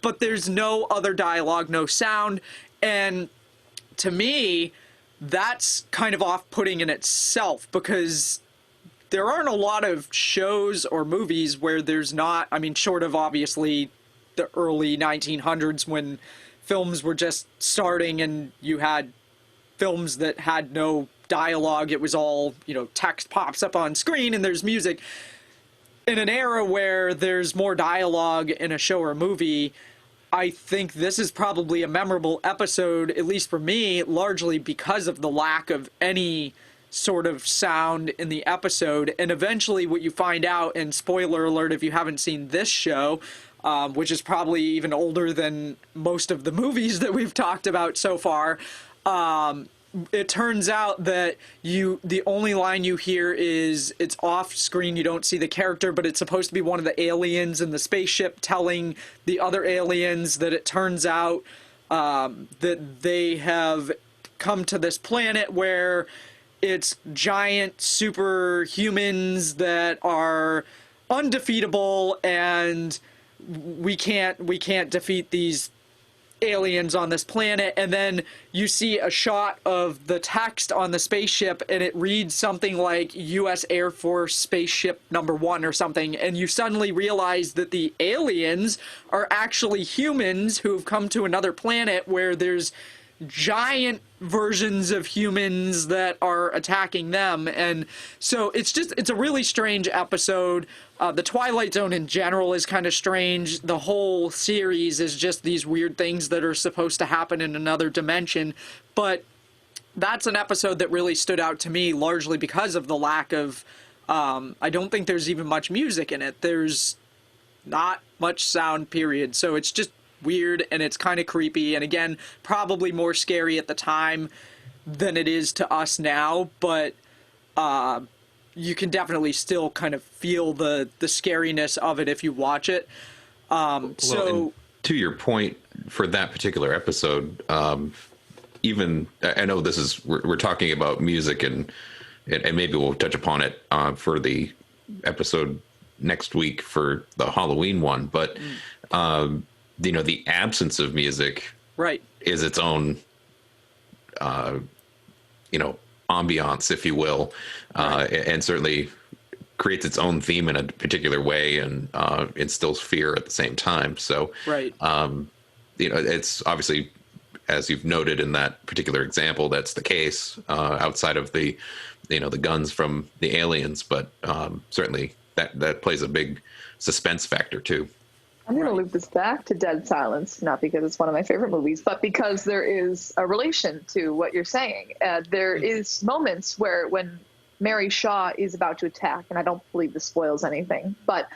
Speaker 1: But there's no other dialogue, no sound. And to me, that's kind of off-putting in itself, because there aren't a lot of shows or movies where there's not, I mean, short of obviously the early 1900s when films were just starting and you had films that had no dialogue. It was all, you know, text pops up on screen and there's music. In an era where there's more dialogue in a show or movie, I think this is probably a memorable episode, at least for me, largely because of the lack of any sort of sound in the episode. And eventually what you find out, and spoiler alert if you haven't seen this show, which is probably even older than most of the movies that we've talked about so far, it turns out that the only line you hear is, it's off screen, you don't see the character, but it's supposed to be one of the aliens in the spaceship telling the other aliens that it turns out that they have come to this planet where it's giant superhumans that are undefeatable, and we can't defeat these aliens on this planet. And then you see a shot of the text on the spaceship and it reads something like US Air Force Spaceship number 1 or something, and you suddenly realize that the aliens are actually humans who have come to another planet where there's giant versions of humans that are attacking them. And so it's a really strange episode. The Twilight Zone in general is kind of strange. The whole series is just these weird things that are supposed to happen in another dimension. But that's an episode that really stood out to me, largely because of the lack of, I don't think there's even much music in it. There's not much sound, period. So it's just weird, and it's kind of creepy, and again, probably more scary at the time than it is to us now, but you can definitely still kind of feel the scariness of it if you watch it. So
Speaker 4: to your point, for that particular episode, even I know this is we're talking about music, and maybe we'll touch upon it for the episode next week for the Halloween one, but you know, the absence of music is its own, you know, ambiance, if you will, and certainly creates its own theme in a particular way, and instills fear at the same time. So, you know, it's obviously, as you've noted in that particular example, that's the case outside of the, you know, the guns from the aliens, but certainly that plays a big suspense factor too.
Speaker 2: I'm going to loop this back to Dead Silence, not because it's one of my favorite movies, but because there is a relation to what you're saying. There is moments where when Mary Shaw is about to attack, and I don't believe this spoils anything, but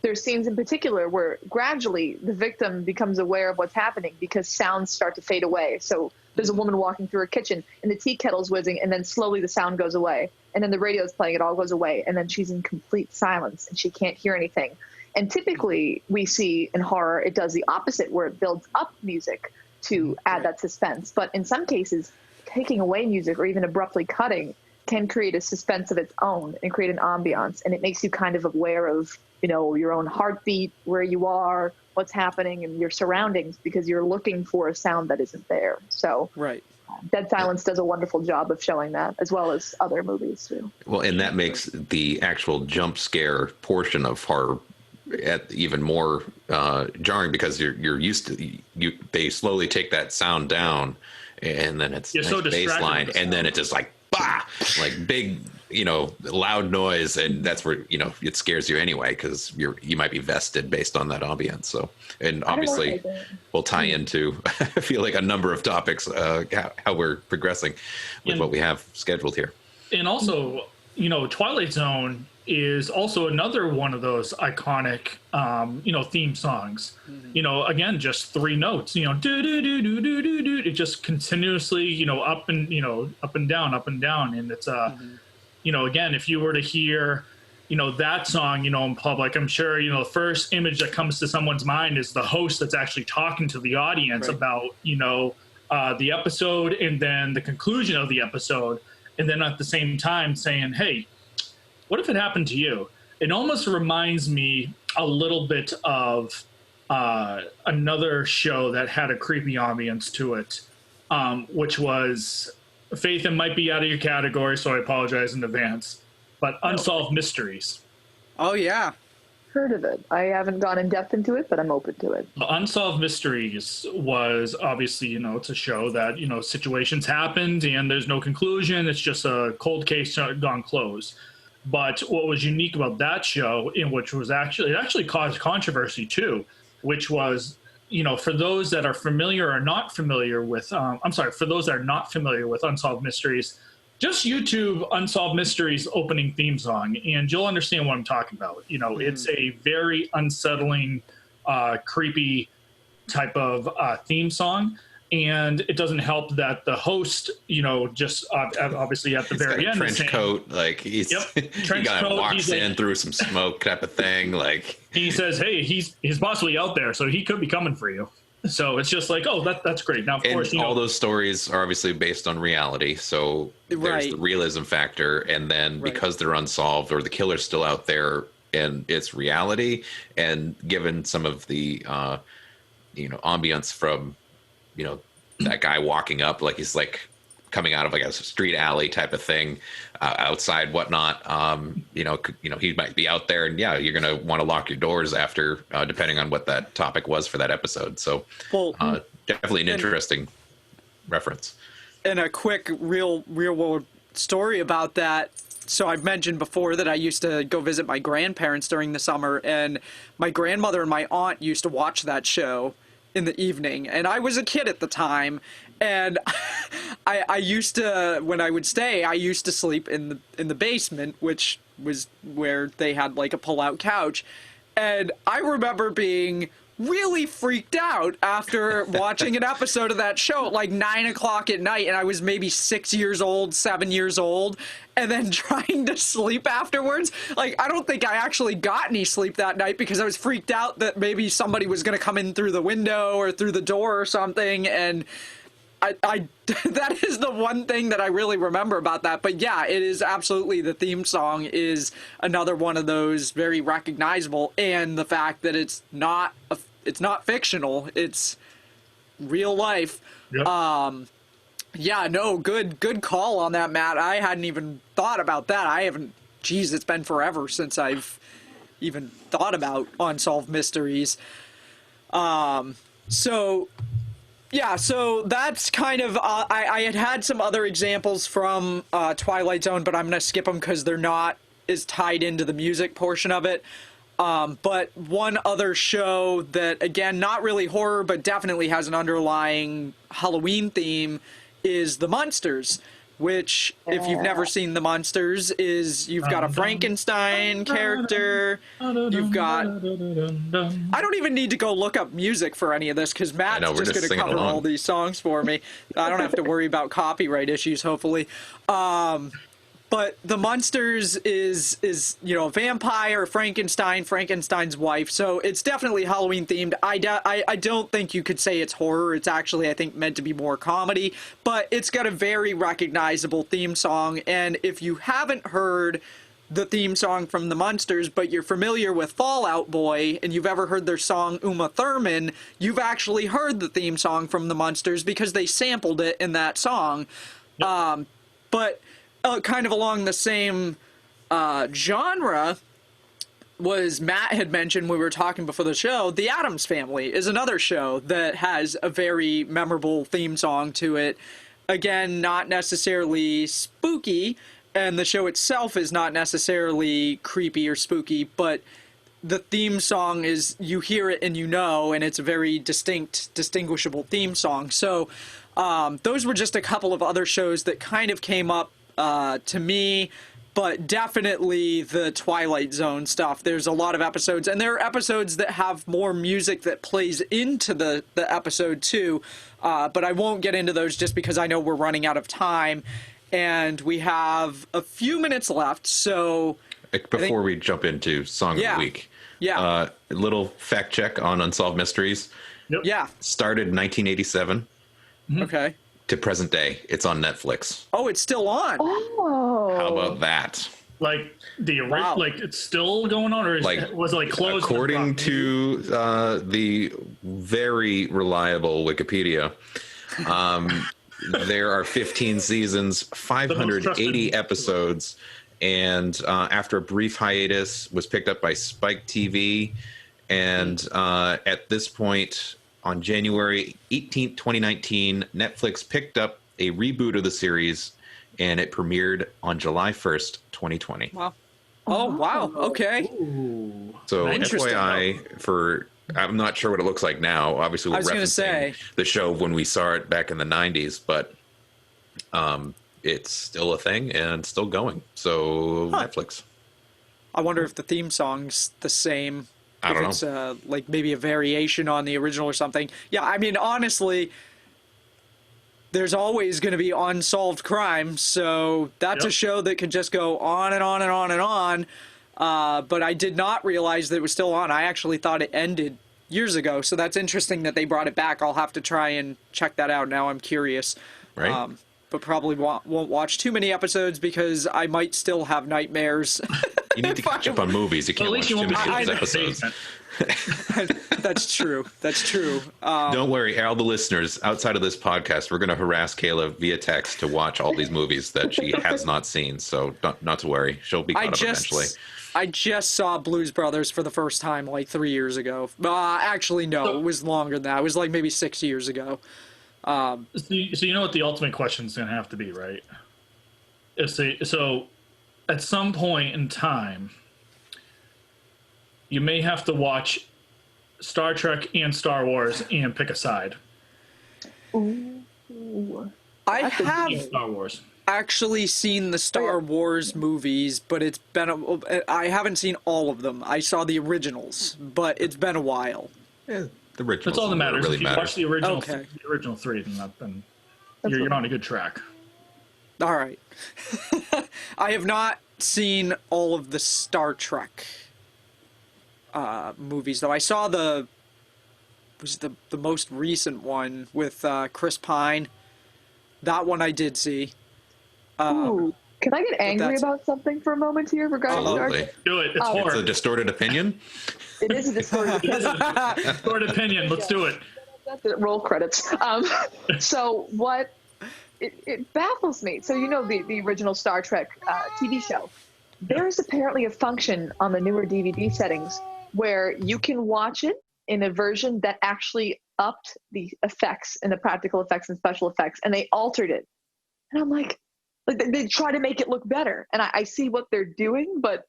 Speaker 2: there's scenes in particular where gradually the victim becomes aware of what's happening because sounds start to fade away. So there's a woman walking through her kitchen and the tea kettle's whizzing, and then slowly the sound goes away. And then the radio's playing, it all goes away. And then she's in complete silence and she can't hear anything. And typically we see in horror, it does the opposite, where it builds up music to add that suspense. But in some cases, taking away music or even abruptly cutting can create a suspense of its own and create an ambiance. And it makes you kind of aware of, you know, your own heartbeat, where you are, what's happening, and your surroundings, because you're looking for a sound that isn't there. So Dead Silence does a wonderful job of showing that, as well as other movies too.
Speaker 4: Well, and that makes the actual jump scare portion of horror even more jarring, because you're used to they slowly take that sound down, and then it's nice bass line, and then it's just like bah, like big, you know, loud noise, and that's where, you know, it scares you anyway, because you might be vested based on that ambience. So, and obviously we'll tie into I feel like a number of topics how we're progressing with what we have scheduled here.
Speaker 3: And also, Twilight Zone is also another one of those iconic, theme songs. Again, just three notes. Do do do do do do do. It just continuously, up and down, up and down, and it's again, if you were to hear, that song, in public, I'm sure, the first image that comes to someone's mind is the host that's actually talking to the audience about, the episode and then the conclusion of the episode. And then at the same time saying, hey, what if it happened to you? It almost reminds me a little bit of another show that had a creepy ambience to it, which was, Faith, it might be out of your category, so I apologize in advance, but Unsolved Mysteries.
Speaker 1: Oh, yeah.
Speaker 2: Heard of it. I haven't gone in depth into it, but I'm open to it.
Speaker 3: Unsolved Mysteries was obviously, it's a show that, situations happened and there's no conclusion. It's just a cold case gone closed. But what was unique about that show, in which was it actually caused controversy too, which was, for those that are familiar or not familiar with, for those that are not familiar with Unsolved Mysteries, just YouTube Unsolved Mysteries opening theme song, and you'll understand what I'm talking about. It's a very unsettling, creepy type of theme song. And it doesn't help that the host, just obviously at the very end,
Speaker 4: trench coat, like he's
Speaker 3: trench coat,
Speaker 4: walks in through some smoke type of thing. Like
Speaker 3: he says, hey, he's possibly out there, so he could be coming for you. So it's just like, oh, that's great. Now, of course,
Speaker 4: all those stories are obviously based on reality. So there's the realism factor. And then because they're unsolved or the killer's still out there and it's reality, and given some of the, ambience from, that guy walking up, like he's like coming out of like a street alley type of thing, outside, whatnot. He might be out there, and you're going to want to lock your doors after, depending on what that topic was for that episode. So definitely an interesting reference.
Speaker 1: And a quick real world story about that. So I've mentioned before that I used to go visit my grandparents during the summer, and my grandmother and my aunt used to watch that show in the evening, and I was a kid at the time, and I used to, when I would stay, I used to sleep in the basement, which was where they had like a pull-out couch, and I remember being really freaked out after watching an episode of that show at like 9 o'clock at night, and I was maybe 6 years old, 7 years old, and then trying to sleep afterwards. Like, I don't think I actually got any sleep that night because I was freaked out that maybe somebody was going to come in through the window or through the door or something, and I that is the one thing that I really remember about that. But yeah, it is absolutely, the theme song is another one of those very recognizable, and the fact that it's not fictional, it's real life.
Speaker 3: Yep.
Speaker 1: Yeah, no, good call on that, Matt. I hadn't even thought about that. It's been forever since I've even thought about Unsolved Mysteries. So that's kind of, I had some other examples from Twilight Zone, but I'm going to skip them because they're not as tied into the music portion of it. But one other show that, again, not really horror, but definitely has an underlying Halloween theme is The Munsters, which, if you've never seen The Munsters, is you've got a Frankenstein character, you've got... I don't even need to go look up music for any of this, because Matt's just going to cover all these songs for me. I don't have to worry about copyright issues, hopefully. But The Munsters is a vampire, Frankenstein's wife, so it's definitely Halloween themed. I don't think you could say it's horror. It's actually, I think, meant to be more comedy, but it's got a very recognizable theme song, and if you haven't heard the theme song from The Munsters, but you're familiar with Fall Out Boy, and you've ever heard their song Uma Thurman, you've actually heard the theme song from The Munsters because they sampled it in that song. Yep. But kind of along the same genre was, Matt had mentioned when we were talking before the show, The Addams Family is another show that has a very memorable theme song to it. Again, not necessarily spooky, and the show itself is not necessarily creepy or spooky, but the theme song is, you hear it and you know, and it's a very distinguishable theme song. So those were just a couple of other shows that kind of came up to me but definitely the Twilight Zone stuff. There's a lot of episodes, and there are episodes that have more music that plays into the episode too, but I won't get into those just because I know we're running out of time, and we have a few minutes left, so...
Speaker 4: Before we jump into Song of the Week, a little fact check on Unsolved Mysteries.
Speaker 3: Yep.
Speaker 1: Yeah.
Speaker 4: Started in 1987.
Speaker 1: Okay.
Speaker 4: To present day. It's on Netflix.
Speaker 1: Oh, it's still on.
Speaker 2: Oh.
Speaker 4: How about that?
Speaker 3: Like
Speaker 1: Wow.
Speaker 3: like it's still going on, or was it like closed?
Speaker 4: According to the very reliable Wikipedia, there are 15 seasons, 580 episodes, and after a brief hiatus, was picked up by Spike TV, and at this point, on January 18th, 2019, Netflix picked up a reboot of the series, and it premiered on July 1st, 2020.
Speaker 1: Wow. Oh, wow. Okay.
Speaker 3: Ooh.
Speaker 4: So
Speaker 1: Interesting.
Speaker 4: FYI, I'm not sure what it looks like now. Obviously, we're
Speaker 1: I was gonna say.
Speaker 4: the show when we saw it back in the 90s, but it's still a thing and still going. So Netflix.
Speaker 1: I wonder if the theme song's the same.
Speaker 4: I don't know.
Speaker 1: It's like maybe a variation on the original or something. Yeah, I mean, honestly, there's always going to be unsolved crime, so that's a show that can just go on and on and on and on. But I did not realize that it was still on. I actually thought it ended years ago, so that's interesting that they brought it back. I'll have to try and check that out now. I'm curious.
Speaker 4: Right.
Speaker 1: But probably won't watch too many episodes because I might still have nightmares.
Speaker 4: You need to catch up on movies. You can't
Speaker 3: At
Speaker 4: watch
Speaker 3: least you
Speaker 4: too
Speaker 3: won't be
Speaker 4: many of
Speaker 3: in
Speaker 4: those
Speaker 3: the
Speaker 4: episodes.
Speaker 3: basement.
Speaker 1: That's true. That's true.
Speaker 4: Don't worry, all the listeners outside of this podcast, we're going to harass Kayla via text to watch all these movies that she has not seen. So not to worry, she'll be caught up eventually.
Speaker 1: I just saw Blues Brothers for the first time like 3 years ago. Actually, no, it was longer than that. It was like maybe 6 years ago.
Speaker 3: So you know what the ultimate question is going to have to be, right? So at some point in time, you may have to watch Star Trek and Star Wars and pick a side.
Speaker 2: Ooh.
Speaker 1: I
Speaker 3: And
Speaker 1: have
Speaker 3: Star Wars.
Speaker 1: actually seen the Star Wars movies, but it's been I haven't seen all of them. I saw the originals, but it's been a while.
Speaker 4: Yeah, the originals.
Speaker 3: That's all that matters.
Speaker 4: Really
Speaker 3: If you
Speaker 4: matters.
Speaker 3: watch the original,
Speaker 1: Okay.
Speaker 3: the original three, then you're on a good track.
Speaker 1: All right. I have not seen all of the Star Trek movies, though. I saw the most recent one with Chris Pine. That one I did see.
Speaker 2: Ooh. Can I get angry
Speaker 1: that's-
Speaker 2: about something for a moment here regarding Star
Speaker 4: Absolutely.
Speaker 2: Trek?
Speaker 3: Do it. It's
Speaker 2: Oh.
Speaker 3: horror.
Speaker 4: It's a distorted opinion.
Speaker 2: It is a distorted
Speaker 3: Short opinion. Let's do it.
Speaker 2: That's it. Roll credits. So what? It baffles me. So you know the original Star Trek TV show. There is apparently a function on the newer DVD settings where you can watch it in a version that actually upped the effects and the practical effects and special effects, and they altered it. And I'm like they try to make it look better, and I see what they're doing, but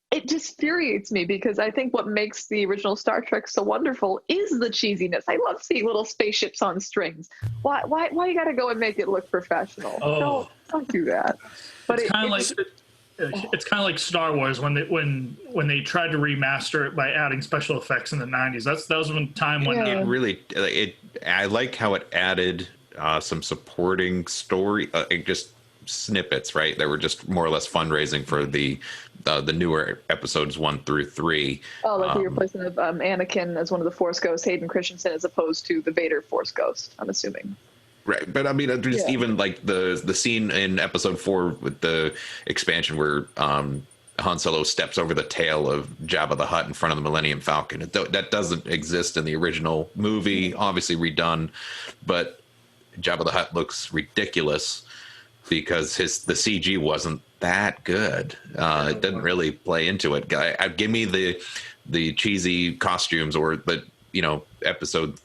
Speaker 2: it just infuriates me because I think what makes the original Star Trek so wonderful is the cheesiness. I love seeing little spaceships on strings. Why you got to go and make it look professional?
Speaker 3: Oh.
Speaker 2: Don't do that. But
Speaker 3: It's kind of like Star Wars when they tried to remaster it by adding special effects in the 90s. That was one time when
Speaker 2: Yeah.
Speaker 4: It really, I like how it added some supporting story, just snippets, right? That were just more or less fundraising for the newer episodes 1 through 3.
Speaker 2: Oh, like the replacement of Anakin as one of the Force Ghosts, Hayden Christensen, as opposed to the Vader Force Ghost, I'm assuming.
Speaker 4: Right, but I mean, just even like the scene in episode 4 with the expansion where Han Solo steps over the tail of Jabba the Hutt in front of the Millennium Falcon. That doesn't exist in the original movie, obviously redone, but Jabba the Hutt looks ridiculous because the CG wasn't that good. It didn't really play into it. Give me the cheesy costumes or the episode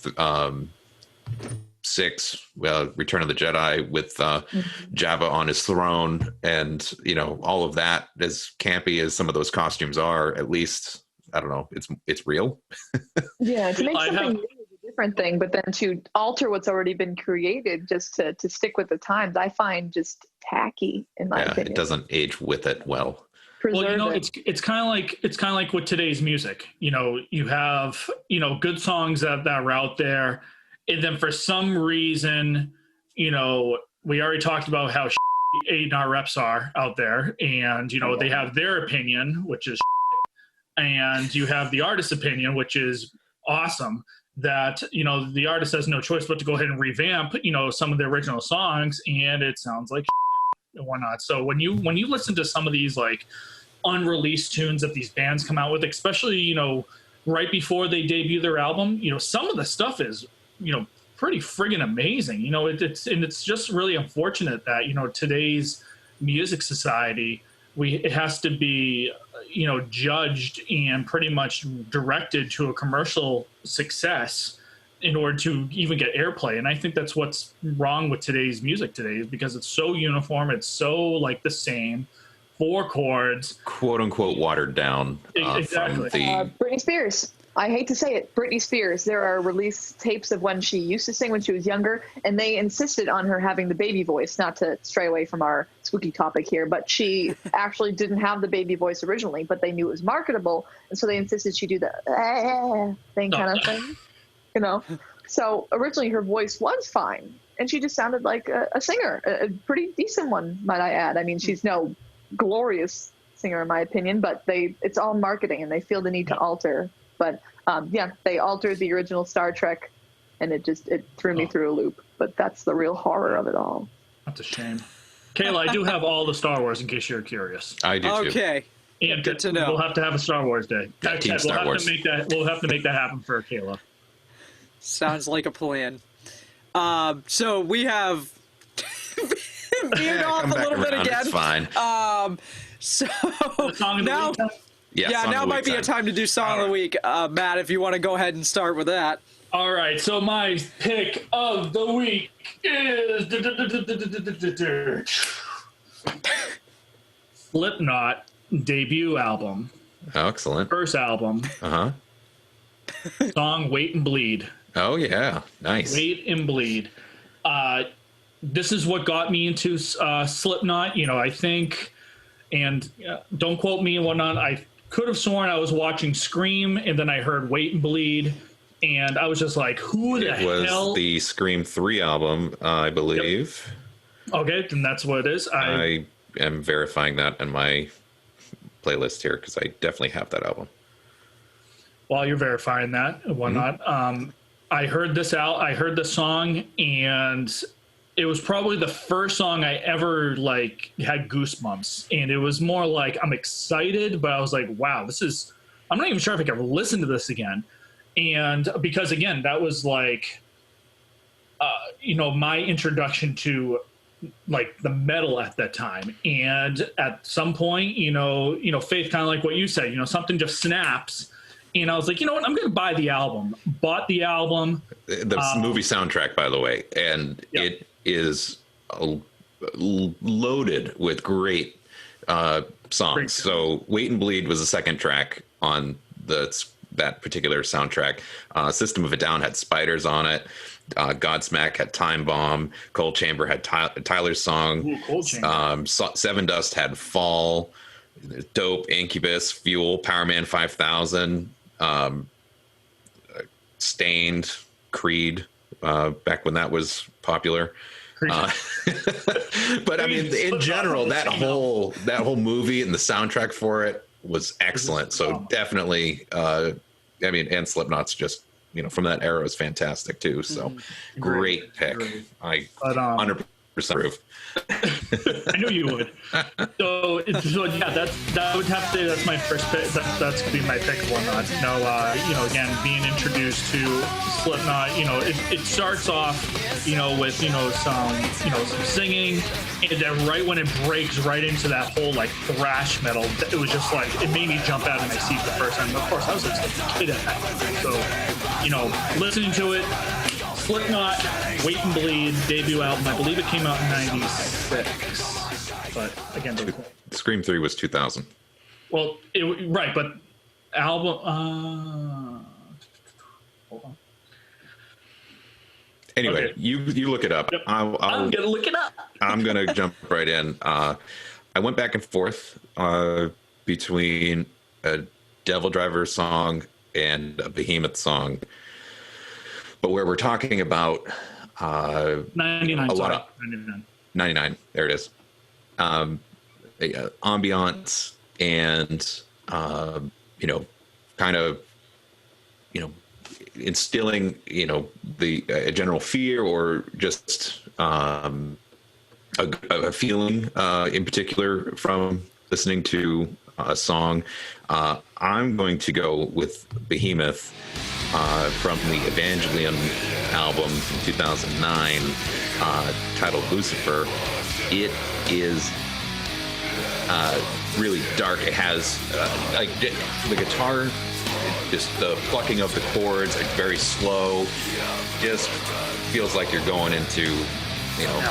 Speaker 4: 6, Return of the Jedi with Jabba on his throne, and all of that. As campy as some of those costumes are, at least I don't know, it's real.
Speaker 2: Yeah, to make
Speaker 3: I
Speaker 2: something
Speaker 3: have-
Speaker 2: new, the different thing, but then to alter what's already been created just to stick with the times, I find just tacky in my opinion.
Speaker 4: It doesn't age with it well.
Speaker 2: Preserve
Speaker 3: Well,
Speaker 2: it.
Speaker 3: it's kind of like with today's music. You have good songs that are out there, and then for some reason, we already talked about how A&R reps are out there, and they have their opinion, which is, and you have the artist's opinion, which is awesome. That the artist has no choice but to go ahead and revamp some of the original songs, and it sounds like and whatnot. So when you listen to some of these like unreleased tunes that these bands come out with, especially right before they debut their album, some of the stuff is pretty friggin' amazing. It's just really unfortunate that today's music society, it has to be judged and pretty much directed to a commercial success in order to even get airplay. And I think that's what's wrong with today's music today, is because it's so uniform, it's so like the same, 4 chords,
Speaker 4: quote unquote, watered down.
Speaker 3: Exactly.
Speaker 4: From the
Speaker 2: Britney Spears. I hate to say it, Britney Spears. There are released tapes of when she used to sing when she was younger, and they insisted on her having the baby voice, not to stray away from our spooky topic here, but she actually didn't have the baby voice originally, but they knew it was marketable, and so they insisted she do the thing kind of thing, So originally her voice was fine, and she just sounded like a singer, a pretty decent one, might I add. I mean, she's no glorious singer in my opinion, but it's all marketing, and they feel the need to alter. But they altered the original Star Trek, and it threw me through a loop. But that's the real horror of it all.
Speaker 3: That's a shame. Kayla, I do have all the Star Wars in case you're curious.
Speaker 4: I do too.
Speaker 1: Okay.
Speaker 3: And
Speaker 1: Good to know.
Speaker 3: We'll have to have a Star Wars day.
Speaker 4: Yeah, Team Star Wars.
Speaker 3: We'll have to make that happen for Kayla.
Speaker 1: Sounds like a plan. So we have veered off a little bit again.
Speaker 4: It's fine.
Speaker 1: So
Speaker 3: Song of the
Speaker 1: now,
Speaker 3: week time?
Speaker 1: now might be a time to do song of the week. Matt, if you want to go ahead and start with that.
Speaker 3: All right, so my pick of the week is Slipknot debut album,
Speaker 4: Excellent.
Speaker 3: first album, song "Wait and Bleed."
Speaker 4: Oh yeah, nice.
Speaker 3: Wait and Bleed. This is what got me into Slipknot. I think, and don't quote me and whatnot, I could have sworn I was watching Scream, and then I heard Wait and Bleed, and I was just like, who the hell?
Speaker 4: It was the Scream 3 album, I believe.
Speaker 3: Yep. Okay, then that's what it is.
Speaker 4: I am verifying that in my playlist here, because I definitely have that album.
Speaker 3: While you're verifying that and whatnot, I heard this out. I heard the song, and it was probably the first song I ever had goosebumps. And it was more like I'm excited, but I was like, wow, this is. I'm not even sure if I can ever listen to this again. And because again, that was my introduction to the metal at that time. And at some point, Faith, kind of like what you said, something just snaps. And I was like, you know what? I'm going to buy the album. Bought the album.
Speaker 4: The movie soundtrack, by the way, and it is loaded with great songs.
Speaker 3: Great.
Speaker 4: So, "Wait and Bleed" was the second track on that particular soundtrack. System of a Down had "Spiders" on it. Godsmack had "Time Bomb." Cold Chamber had Tyler's song.
Speaker 3: Ooh, Cold Chamber.
Speaker 4: Seven Dust had "Fall." Dope, Incubus, Fuel, Powerman 5000, Stained, Creed, back when that was popular. But I mean, in general, that whole movie and the soundtrack for it was excellent. So definitely, and Slipknot's just from that era is fantastic too. So great pick. I 100% approve.
Speaker 3: I knew you would. So yeah, that would have to. That's my first pick. That's gonna be my pick and whatnot. Again, being introduced to Slipknot, it starts off, with some singing, and then right when it breaks right into that whole thrash metal, it was just it made me jump out of my seat the first time. Of course, I was just a kid at that time, so listening to it. Slipknot, Wait and Bleed, debut album. I believe it came out in '96. But again,
Speaker 4: Scream 3 was 2000.
Speaker 3: Well, right, but album. Hold on.
Speaker 4: Anyway,
Speaker 3: Okay.
Speaker 4: you look it up.
Speaker 3: Yep. I'm gonna look it up.
Speaker 4: I'm gonna jump right in. I went back and forth between a Devil Driver song and a Behemoth song, but where we're talking about
Speaker 3: 99.
Speaker 4: a lot
Speaker 3: Sorry.
Speaker 4: of
Speaker 3: 99.
Speaker 4: 99. There it is. Ambiance and kind of instilling the general fear or just a feeling in particular from listening to a song. I'm going to go with Behemoth from the Evangelion album from 2009 titled Lucifer. It is really dark. It has like the guitar, just the plucking of the chords, like very slow. Just feels like you're going into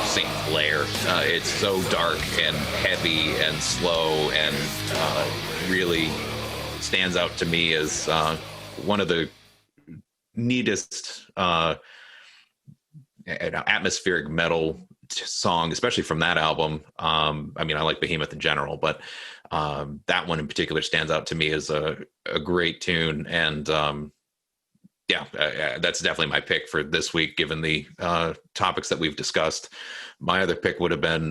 Speaker 4: Satan's lair. It's so dark and heavy and slow, and really stands out to me as one of the neatest atmospheric metal song, especially from that album. I mean, I like Behemoth in general, but that one in particular stands out to me as a great tune. And that's definitely my pick for this week, given the topics that we've discussed. My other pick would have been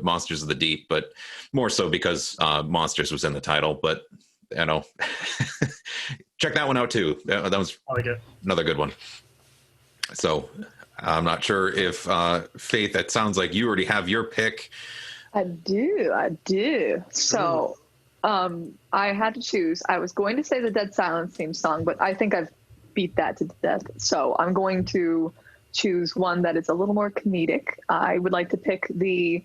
Speaker 4: Monsters of the Deep, but more so because Monsters was in the title. But check that one out too. That was another good one. So I'm not sure if Faith, that sounds like you already have your pick.
Speaker 2: I do. So I had to choose. I was going to say the Dead Silence theme song, but I think I've beat that to death. So I'm going to choose one that is a little more comedic. I would like to pick the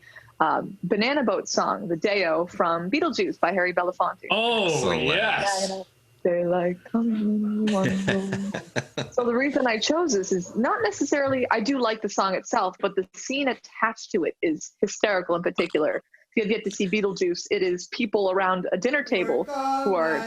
Speaker 2: Banana Boat song, the Deo from Beetlejuice by Harry Belafonte.
Speaker 3: Oh, yes.
Speaker 2: They're like, come on. So the reason I chose this is not necessarily, I do like the song itself, but the scene attached to it is hysterical in particular. If you have yet to see Beetlejuice, it is people around a dinner table who are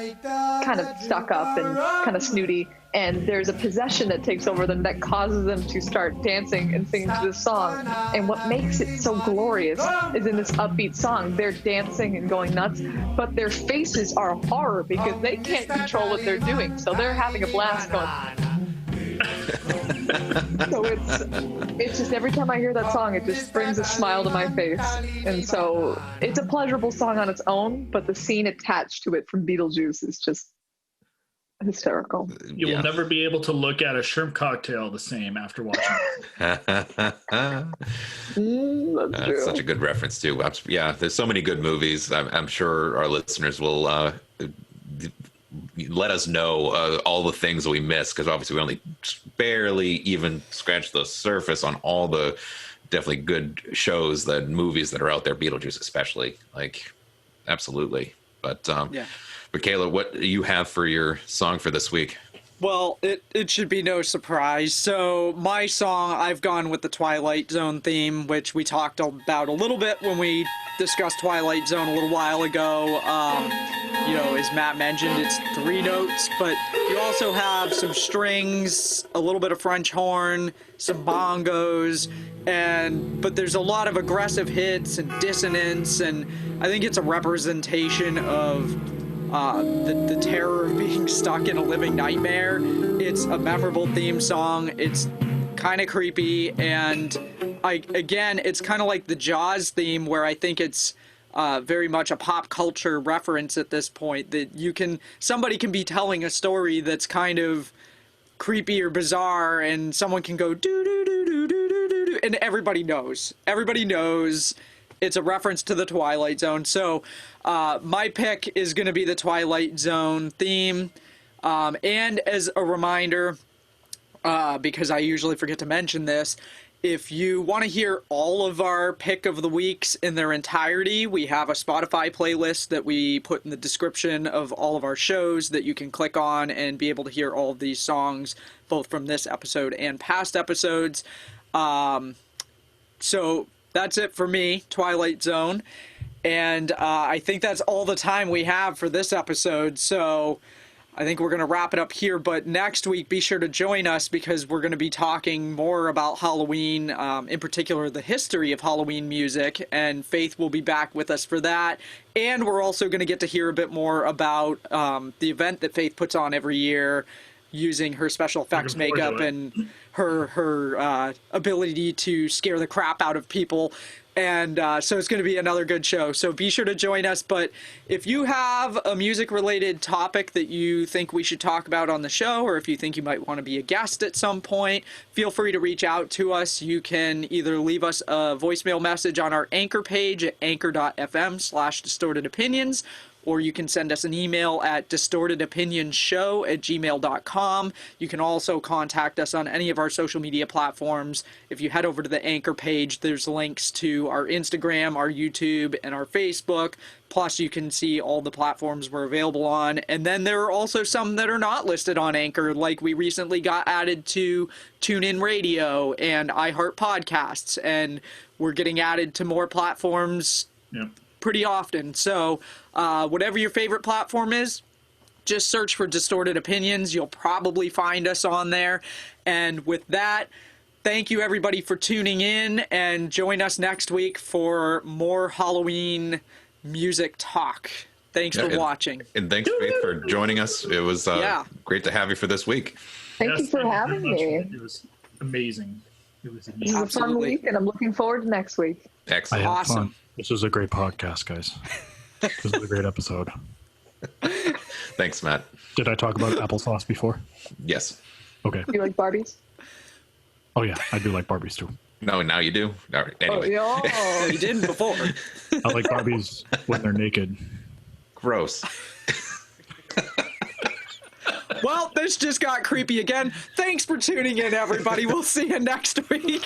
Speaker 2: kind of stuck up and kind of snooty, and there's a possession that takes over them that causes them to start dancing and singing to this song. And what makes it so glorious is in this upbeat song, they're dancing and going nuts, but their faces are horror because they can't control what they're doing. So they're having a blast going. So it's just every time I hear that song, it just brings a smile to my face. And so it's a pleasurable song on its own, but the scene attached to it from Beetlejuice is just hysterical.
Speaker 3: You will never be able to look at a shrimp cocktail the same after watching it.
Speaker 2: That's
Speaker 4: such a good reference too. There's so many good movies. I'm sure our listeners will let us know all the things that we miss, because obviously we only barely even scratched the surface on all the definitely good shows, the movies that are out there, Beetlejuice especially, like absolutely. But Kayla, what do you have for your song for this week?
Speaker 1: Well, it should be no surprise. So my song, I've gone with the Twilight Zone theme, which we talked about a little bit when we discussed Twilight Zone a little while ago. As Matt mentioned, it's 3 notes, but you also have some strings, a little bit of French horn, some bongos, but there's a lot of aggressive hits and dissonance, and I think it's a representation of the terror of being stuck in a living nightmare. It's a memorable theme song. It's kind of creepy, and it's kind of like the Jaws theme, where I think it's very much a pop culture reference at this point, that somebody can be telling a story that's kind of creepy or bizarre, and someone can go do do do do do do do do, and everybody knows it's a reference to the Twilight Zone. So my pick is going to be the Twilight Zone theme, and as a reminder, because I usually forget to mention this, if you want to hear all of our pick of the weeks in their entirety, we have a Spotify playlist that we put in the description of all of our shows that you can click on and be able to hear all of these songs, both from this episode and past episodes. So that's it for me, Twilight Zone. And I think that's all the time we have for this episode. So I think we're going to wrap it up here, but next week be sure to join us because we're going to be talking more about Halloween, in particular the history of Halloween music, and Faith will be back with us for that. And we're also going to get to hear a bit more about the event that Faith puts on every year using her special effects makeup and her ability to scare the crap out of people. And so it's going to be another good show. So be sure to join us. But if you have a music-related topic that you think we should talk about on the show, or if you think you might want to be a guest at some point, feel free to reach out to us. You can either leave us a voicemail message on our Anchor page at anchor.fm/distortedopinions, or you can send us an email at distortedopinionshow@gmail.com. You can also contact us on any of our social media platforms. If you head over to the Anchor page, there's links to our Instagram, our YouTube, and our Facebook. Plus, you can see all the platforms we're available on. And then there are also some that are not listed on Anchor, like we recently got added to TuneIn Radio and iHeart Podcasts. And we're getting added to more platforms pretty often. So whatever your favorite platform is, just search for Distorted Opinions. You'll probably find us on there. And with that, thank you everybody for tuning in, and join us next week for more Halloween music talk. Thanks for watching.
Speaker 4: And thanks, Faith, for joining us. It was great to have you for this week.
Speaker 2: Thank you for having me.
Speaker 3: It was amazing. It was
Speaker 2: This is a fun week, and I'm looking forward to next week.
Speaker 4: Excellent.
Speaker 1: Awesome.
Speaker 5: Fun. This was a great podcast, guys. This was a great episode.
Speaker 4: Thanks, Matt.
Speaker 5: Did I talk about applesauce before?
Speaker 4: Yes.
Speaker 5: Okay.
Speaker 2: Do you like Barbies?
Speaker 5: Oh, yeah. I do like Barbies, too.
Speaker 4: No, now you do. All right. Anyway.
Speaker 2: Oh,
Speaker 1: You didn't before.
Speaker 5: I like Barbies when they're naked.
Speaker 4: Gross.
Speaker 1: Well, this just got creepy again. Thanks for tuning in, everybody. We'll see you next week.